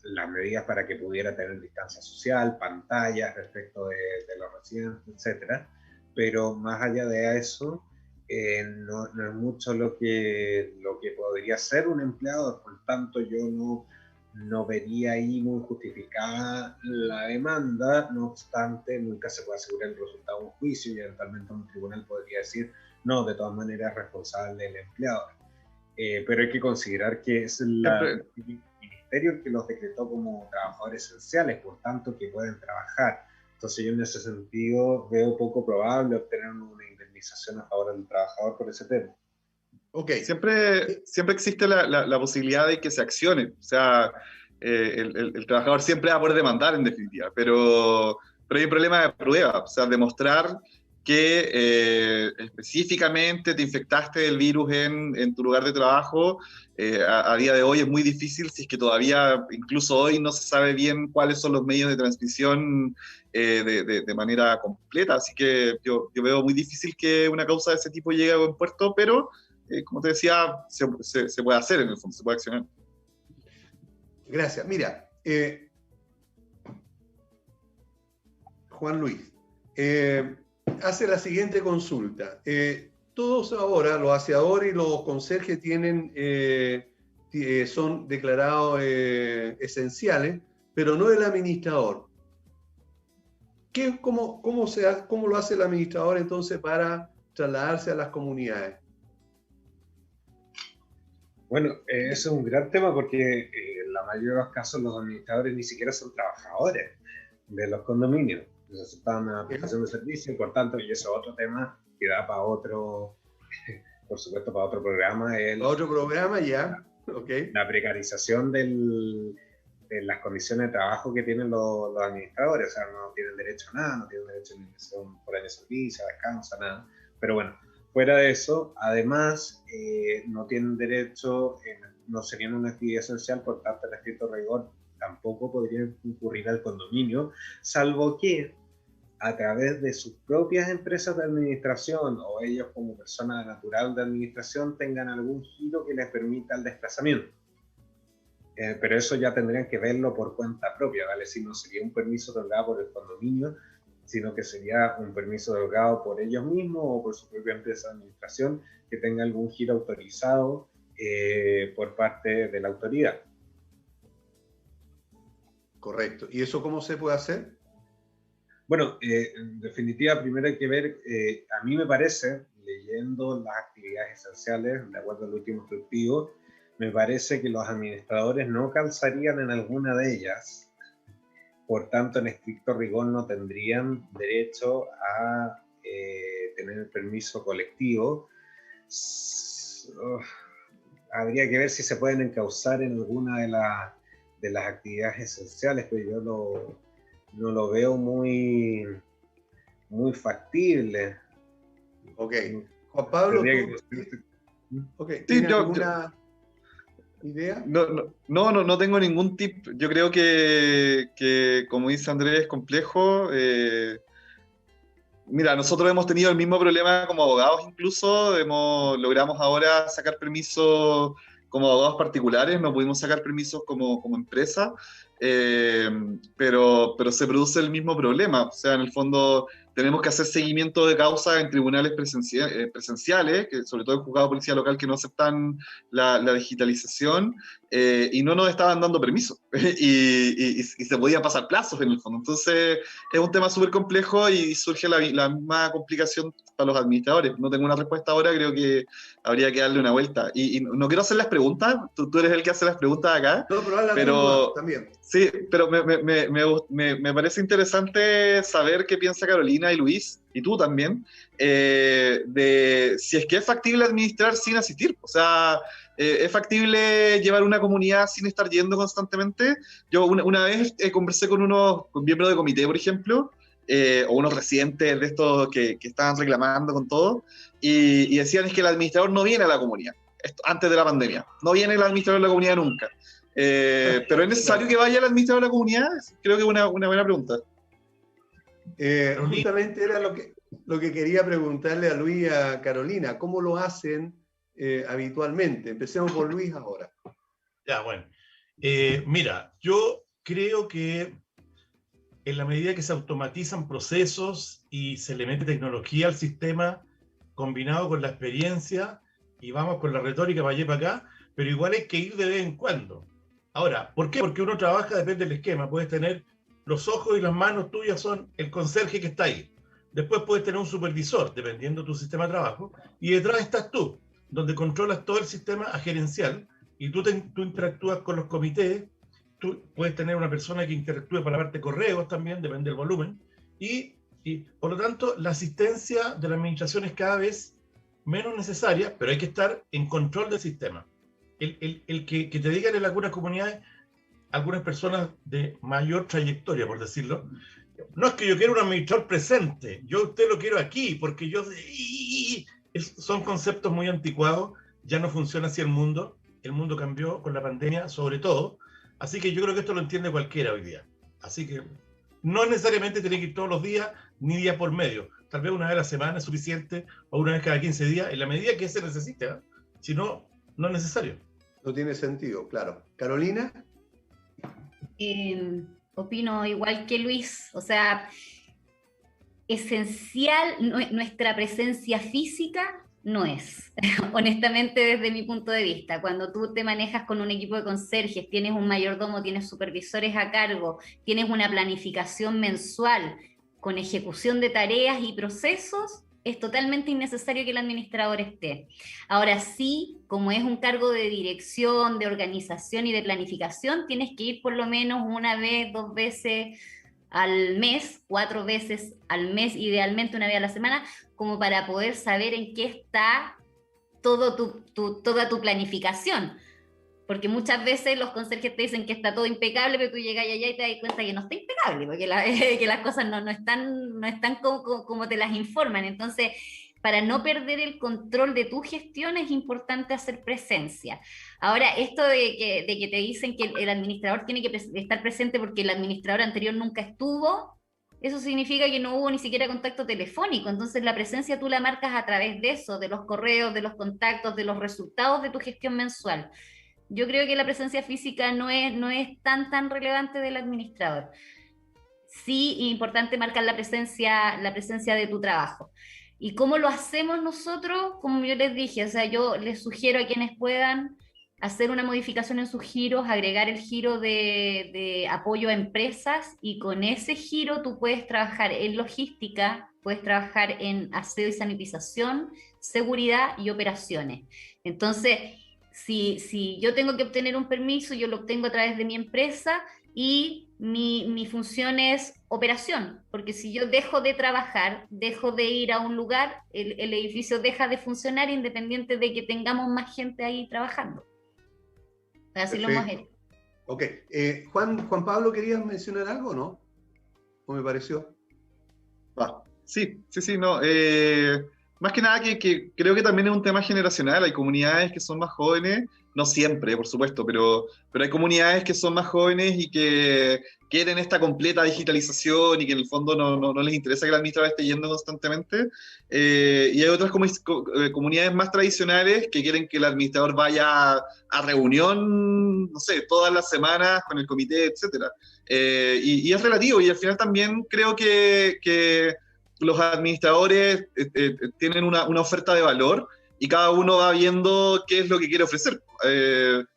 las medidas para que pudiera tener distancia social, pantallas respecto de los residentes, etcétera. Pero más allá de eso, no es mucho lo que podría hacer un empleador. Por tanto, yo no vería ahí muy justificada la demanda. No obstante, nunca se puede asegurar el resultado de un juicio y eventualmente un tribunal podría decir no, de todas maneras es responsable el empleador. Pero hay que considerar que es el ministerio el que los decretó como trabajadores esenciales, por tanto que pueden trabajar. Entonces yo en ese sentido veo poco probable obtener una indemnización a favor del trabajador por ese tema. Ok. Siempre existe la posibilidad de que se accione. O sea, el trabajador siempre va a poder demandar en definitiva, pero hay un problema de prueba. O sea, demostrar que específicamente te infectaste del virus en tu lugar de trabajo, a día de hoy es muy difícil, si es que todavía, incluso hoy, no se sabe bien cuáles son los medios de transmisión de manera completa. Así que yo veo muy difícil que una causa de ese tipo llegue a buen puerto, pero como te decía, se puede hacer en el fondo, se puede accionar. Gracias. Mira, Juan Luis, hace la siguiente consulta. Todos ahora, los aseadores y los conserjes son declarados esenciales, pero no el administrador. ¿Cómo lo hace el administrador entonces para trasladarse a las comunidades? Bueno, ese es un gran tema porque en la mayoría de los casos los administradores ni siquiera son trabajadores de los condominios. Necesitan una prestación de servicio, por tanto, y eso es otro tema que da para otro, por supuesto, para otro programa. Otro programa, ya. Okay. La precarización de las condiciones de trabajo que tienen los administradores. O sea, no tienen derecho a nada, no tienen derecho a indemnización por año de servicio, a descanso, nada. Pero bueno, fuera de eso, además, no tienen derecho, no serían una actividad esencial, por tanto, el estricto rigor tampoco podrían concurrir al condominio, salvo que a través de sus propias empresas de administración o ellos como persona natural de administración tengan algún giro que les permita el desplazamiento. Pero eso ya tendrían que verlo por cuenta propia, ¿vale? Si no sería un permiso otorgado por el condominio, sino que sería un permiso otorgado por ellos mismos o por su propia empresa de administración que tenga algún giro autorizado por parte de la autoridad. Correcto. ¿Y eso cómo se puede hacer? Bueno, en definitiva, primero hay que ver, a mí me parece, leyendo las actividades esenciales, de acuerdo al último instructivo, me parece que los administradores no calzarían en alguna de ellas, por tanto, en estricto rigor no tendrían derecho a tener el permiso colectivo. Habría que ver si se pueden encauzar en alguna de las actividades esenciales, pero yo no lo veo muy factible. Ok. Juan Pablo, ¿tienes alguna idea? No tengo ningún tip. Yo creo que como dice Andrés, es complejo. Mira, nosotros hemos tenido el mismo problema como abogados incluso. Logramos ahora sacar permisos como abogados particulares, no pudimos sacar permisos como empresa, pero se produce el mismo problema. O sea, en el fondo tenemos que hacer seguimiento de causa en tribunales presenciales, que sobre todo en juzgado de policía local que no aceptan la digitalización, y no nos estaban dando permiso, y se podían pasar plazos en el fondo. Entonces es un tema súper complejo y surge la misma complicación para los administradores. No tengo una respuesta ahora, creo que habría que darle una vuelta. Y no quiero hacer las preguntas, tú eres el que hace las preguntas acá. No, pero también. Sí, pero me parece interesante saber qué piensa Carolina y Luis, y tú también, de si es que es factible administrar sin asistir. O sea, ¿es factible llevar una comunidad sin estar yendo constantemente? Yo una vez conversé con unos miembros de comité, por ejemplo, o unos residentes de estos que estaban reclamando con todo, y decían es que el administrador no viene a la comunidad, esto, antes de la pandemia, no viene el administrador de la comunidad nunca. Pero ¿es necesario que vaya el administrador de la comunidad? Creo que es una buena pregunta. Justamente era lo que quería preguntarle a Luis y a Carolina, ¿cómo lo hacen habitualmente? Empecemos por Luis ahora. Ya, bueno. Mira, yo creo que en la medida que se automatizan procesos y se le mete tecnología al sistema, combinado con la experiencia, y vamos con la retórica para allá y para acá, pero igual hay que ir de vez en cuando. Ahora, ¿por qué? Porque uno trabaja, depende del esquema. Puedes tener los ojos y las manos tuyas son el conserje que está ahí. Después puedes tener un supervisor, dependiendo de tu sistema de trabajo, y detrás estás tú, donde controlas todo el sistema gerencial, y tú interactúas con los comités. Tú puedes tener una persona que interactúe para la parte de correos también, depende del volumen, y por lo tanto la asistencia de la administración es cada vez menos necesaria, pero hay que estar en control del sistema. El que te digan en algunas comunidades, algunas personas de mayor trayectoria, por decirlo, no es que yo quiero un administrador presente, yo a usted lo quiero aquí, porque yo... Son conceptos muy anticuados, ya no funciona así el mundo cambió con la pandemia, sobre todo, así que yo creo que esto lo entiende cualquiera hoy día. Así que no necesariamente tiene que ir todos los días, ni día por medio. Tal vez una vez a la semana es suficiente, o una vez cada 15 días, en la medida que se necesite, ¿eh? Si no, no es necesario. No tiene sentido, claro. ¿Carolina? Opino igual que Luis, o sea, esencial nuestra presencia física no es, honestamente desde mi punto de vista. Cuando tú te manejas con un equipo de conserjes, tienes un mayordomo, tienes supervisores a cargo, tienes una planificación mensual con ejecución de tareas y procesos, es totalmente innecesario que el administrador esté. Ahora sí, como es un cargo de dirección, de organización y de planificación, tienes que ir por lo menos una vez, 2 veces al mes, 4 veces al mes, idealmente una vez a la semana, como para poder saber en qué está toda tu planificación. Porque muchas veces los conserjes te dicen que está todo impecable, pero tú llegas allá y te das cuenta que no está impecable, porque que las cosas no están como te las informan. Entonces, para no perder el control de tu gestión es importante hacer presencia. Ahora, esto de que te dicen que el administrador tiene que estar presente porque el administrador anterior nunca estuvo, eso significa que no hubo ni siquiera contacto telefónico. Entonces la presencia tú la marcas a través de eso, de los correos, de los contactos, de los resultados de tu gestión mensual. Yo creo que la presencia física no es tan relevante del administrador. Sí, es importante marcar la presencia de tu trabajo. ¿Y cómo lo hacemos nosotros? Como yo les dije, o sea, yo les sugiero a quienes puedan hacer una modificación en sus giros, agregar el giro de apoyo a empresas, y con ese giro tú puedes trabajar en logística, puedes trabajar en aseo y sanitización, seguridad y operaciones. Entonces, si yo tengo que obtener un permiso, yo lo obtengo a través de mi empresa, y mi función es operación, porque si yo dejo de trabajar, dejo de ir a un lugar, el edificio deja de funcionar independiente de que tengamos más gente ahí trabajando. Así lo hemos hecho. Ok. Juan Pablo, ¿querías mencionar algo o no? ¿O me pareció? Sí, no. Más que nada que creo que también es un tema generacional. Hay comunidades que son más jóvenes, no siempre, por supuesto, pero hay comunidades que son más jóvenes y que quieren esta completa digitalización y que en el fondo no les interesa que el administrador esté yendo constantemente. Y hay otras comunidades más tradicionales que quieren que el administrador vaya a reunión, no sé, todas las semanas con el comité, etc. Y es relativo, y al final también creo que los administradores tienen una oferta de valor, y cada uno va viendo qué es lo que quiere ofrecer.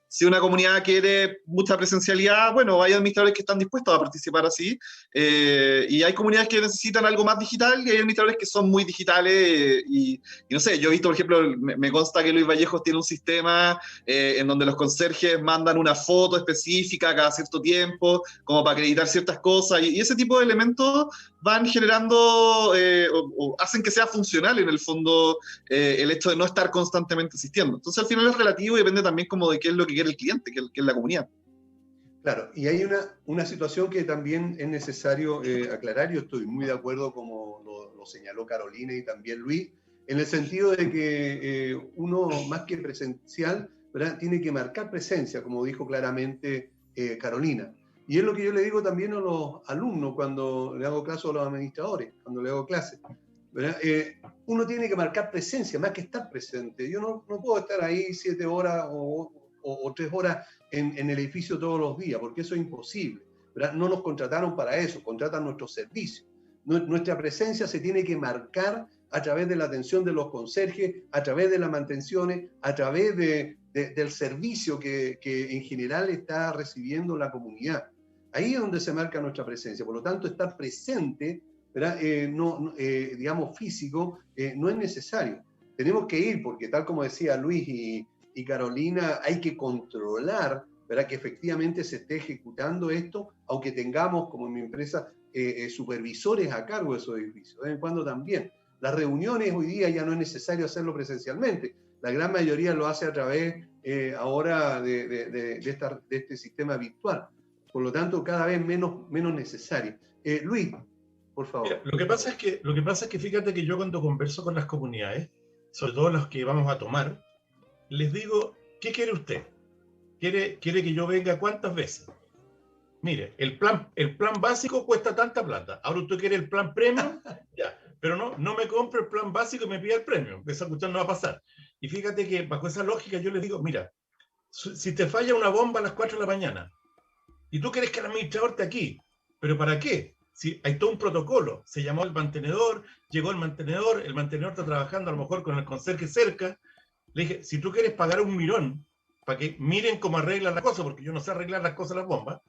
Si una comunidad quiere mucha presencialidad, bueno, hay administradores que están dispuestos a participar así, y hay comunidades que necesitan algo más digital, y hay administradores que son muy digitales, y no sé, yo he visto, por ejemplo, me consta que Luis Vallejos tiene un sistema en donde los conserjes mandan una foto específica cada cierto tiempo, como para acreditar ciertas cosas, y ese tipo de elementos van generando o hacen que sea funcional en el fondo el hecho de no estar constantemente asistiendo. Entonces al final es relativo y depende también como de qué es lo que quiere el cliente, que es la comunidad. Claro, y hay una situación que también es necesario aclarar. Yo estoy muy de acuerdo, como lo señaló Carolina y también Luis, en el sentido de que uno, más que presencial, ¿verdad?, tiene que marcar presencia, como dijo claramente Carolina. Y es lo que yo le digo también a los alumnos cuando le hago caso a los administradores, cuando le hago clases, ¿verdad? Uno tiene que marcar presencia, más que estar presente. Yo no puedo estar ahí 7 horas o 3 horas en el edificio todos los días, porque eso es imposible, ¿verdad? No nos contrataron para eso, contratan nuestros servicios. Nuestra presencia se tiene que marcar a través de la atención de los conserjes, a través de las mantenciones, a través del servicio que en general está recibiendo la comunidad. Ahí es donde se marca nuestra presencia. Por lo tanto, estar presente, ¿verdad? Digamos, físico, no es necesario. Tenemos que ir, porque tal como decía Luis y Carolina, hay que controlar, ¿verdad?, que efectivamente se esté ejecutando esto, aunque tengamos, como en mi empresa, supervisores a cargo de esos edificios. De vez en cuando también. Las reuniones hoy día ya no es necesario hacerlo presencialmente. La gran mayoría lo hace a través ahora de este sistema virtual. Por lo tanto, cada vez menos necesario. Luis, por favor. Mira, lo que pasa es que fíjate que yo cuando converso con las comunidades, sobre todo los que vamos a tomar, les digo, ¿qué quiere usted? ¿Quiere que yo venga cuántas veces? Mire, el plan básico cuesta tanta plata. Ahora usted quiere el plan premium, ya. Pero no me compre el plan básico y me pida el premium. Esa cuestión no va a pasar. Y fíjate que bajo esa lógica yo les digo, mira, si te falla una bomba a las 4 de la mañana y tú quieres que el administrador esté aquí, ¿pero para qué? Si hay todo un protocolo. Se llamó el mantenedor, llegó el mantenedor está trabajando a lo mejor con el conserje cerca. Le dije, si tú quieres pagar un mirón para que miren cómo arreglan la cosa, porque yo no sé arreglar las cosas, las bombas,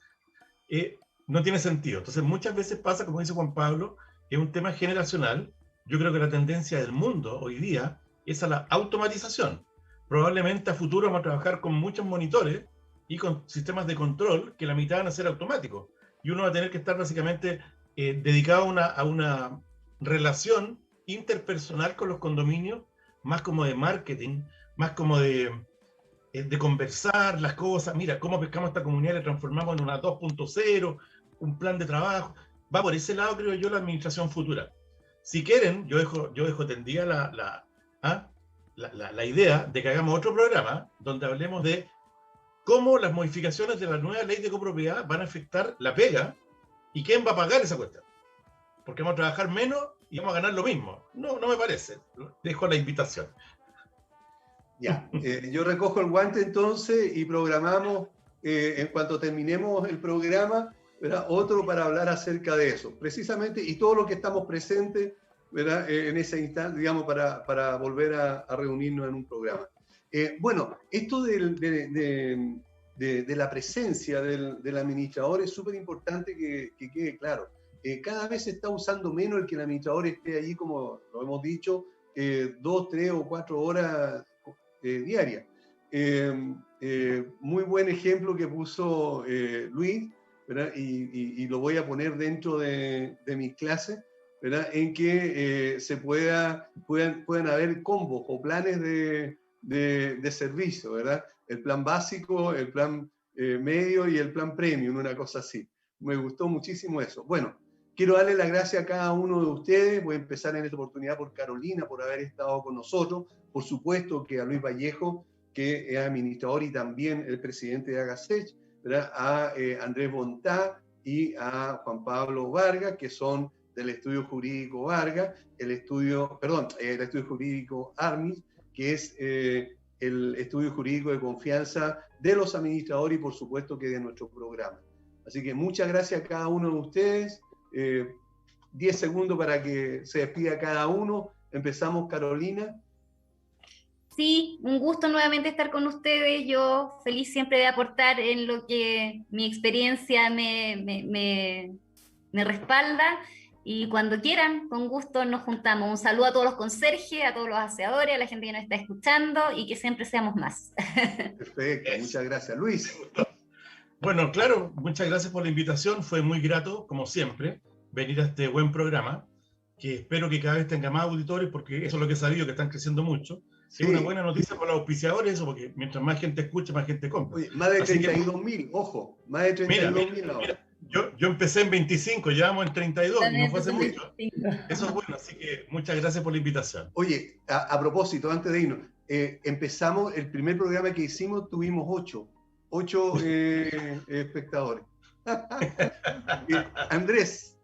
no tiene sentido. Entonces muchas veces pasa, como dice Juan Pablo, es un tema generacional. Yo creo que la tendencia del mundo hoy día es a la automatización. Probablemente a futuro vamos a trabajar con muchos monitores y con sistemas de control que la mitad van a ser automáticos. Y uno va a tener que estar básicamente dedicado a una relación interpersonal con los condominios, más como de marketing, más como de conversar las cosas. Mira, cómo pescamos esta comunidad, la transformamos en una 2.0, un plan de trabajo. Va por ese lado, creo yo, la administración futura. Si quieren, yo dejo tendida la idea de que hagamos otro programa donde hablemos de cómo las modificaciones de la nueva ley de copropiedad van a afectar la pega y quién va a pagar esa cuestión. Porque vamos a trabajar menos y vamos a ganar lo mismo. No me parece. Dejo la invitación. Ya, yo recojo el guante entonces y programamos, en cuanto terminemos el programa, ¿verdad?, otro para hablar acerca de eso, precisamente, y todo lo que estamos presentes, ¿verdad?, en ese instante, digamos, para volver a reunirnos en un programa. Bueno, esto de la presencia del administrador es súper importante que quede claro. Cada vez se está usando menos el que el administrador esté allí, como lo hemos dicho, 2, 3 o 4 horas diarias. Muy buen ejemplo que puso Luis, ¿verdad? Y lo voy a poner dentro de mis clases, ¿verdad?, en que puedan haber combos o planes de servicio, ¿verdad? El plan básico, el plan medio y el plan premium, una cosa así. Me gustó muchísimo eso. Bueno, quiero darle las gracias a cada uno de ustedes. Voy a empezar en esta oportunidad por Carolina, por haber estado con nosotros. Por supuesto que a Luis Vallejo, que es administrador y también el presidente de Agasech, ¿verdad?, a Andrés Bontá y a Juan Pablo Vargas, que son del Estudio Jurídico Vargas, el estudio jurídico Armis, que es el estudio jurídico de confianza de los administradores y por supuesto que de nuestro programa. Así que muchas gracias a cada uno de ustedes. 10 segundos para que se despida cada uno. Empezamos, Carolina. Sí, un gusto nuevamente estar con ustedes. Yo feliz siempre de aportar en lo que mi experiencia me respalda. Y cuando quieran, con gusto nos juntamos. Un saludo a todos los conserjes, a todos los aseadores, a la gente que nos está escuchando y que siempre seamos más. Perfecto, muchas gracias. Luis. Bueno, claro, muchas gracias por la invitación. Fue muy grato, como siempre, venir a este buen programa, que espero que cada vez tenga más auditores, porque eso es lo que he sabido, que están creciendo mucho. Sí, una buena noticia para los auspiciadores, eso, porque mientras más gente escucha, más gente compra. Oye, más de 32.000, ojo, más de 32.000 ahora. Yo empecé en 25, llevamos en 32 y no fue hace mucho. 25. Eso es bueno, así que muchas gracias por la invitación. Oye, a propósito, antes de irnos, empezamos, el primer programa que hicimos tuvimos 8 espectadores. Andrés.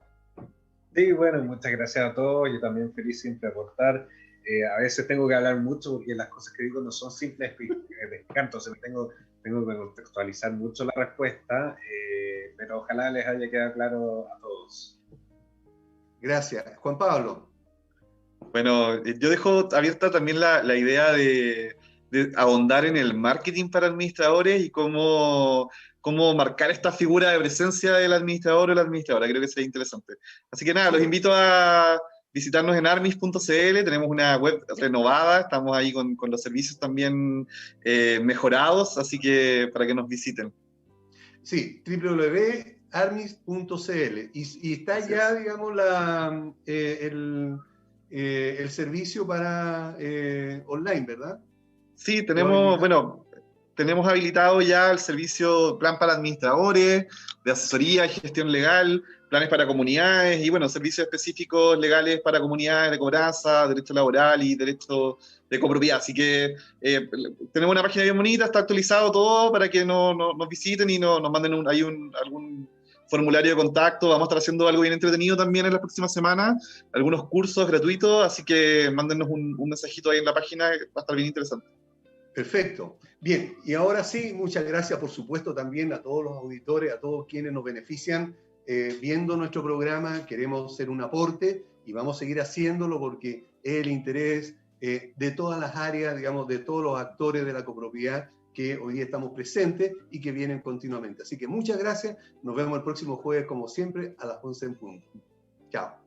Sí, bueno, muchas gracias a todos. Yo también feliz siempre de aportar. A veces tengo que hablar mucho porque las cosas que digo no son simples entonces tengo que contextualizar mucho la respuesta, pero ojalá les haya quedado claro a todos. Gracias. Juan Pablo. Bueno, yo dejo abierta también la idea de ahondar en el marketing para administradores y cómo marcar esta figura de presencia del administrador o la administradora. Creo que sería interesante. Así que nada, los invito a visitarnos en armis.cl. Tenemos una web renovada, estamos ahí con los servicios también mejorados, así que para que nos visiten. Sí, www.armis.cl. Y está ya, digamos, el servicio para online, ¿verdad? Sí, tenemos habilitado ya el servicio plan para administradores, de asesoría y gestión legal, planes para comunidades y, bueno, servicios específicos legales para comunidades de cobranza, derecho laboral y derecho de copropiedad. Así que tenemos una página bien bonita, está actualizado todo para que nos visiten y nos manden algún formulario de contacto. Vamos a estar haciendo algo bien entretenido también en las próximas semanas, algunos cursos gratuitos, así que mándenos un mensajito ahí en la página, va a estar bien interesante. Perfecto. Bien, y ahora sí, muchas gracias, por supuesto, también a todos los auditores, a todos quienes nos benefician viendo nuestro programa. Queremos ser un aporte y vamos a seguir haciéndolo porque es el interés de todas las áreas, digamos, de todos los actores de la copropiedad que hoy día estamos presentes y que vienen continuamente. Así que muchas gracias. Nos vemos el próximo jueves, como siempre, a las 11 en punto. Chao.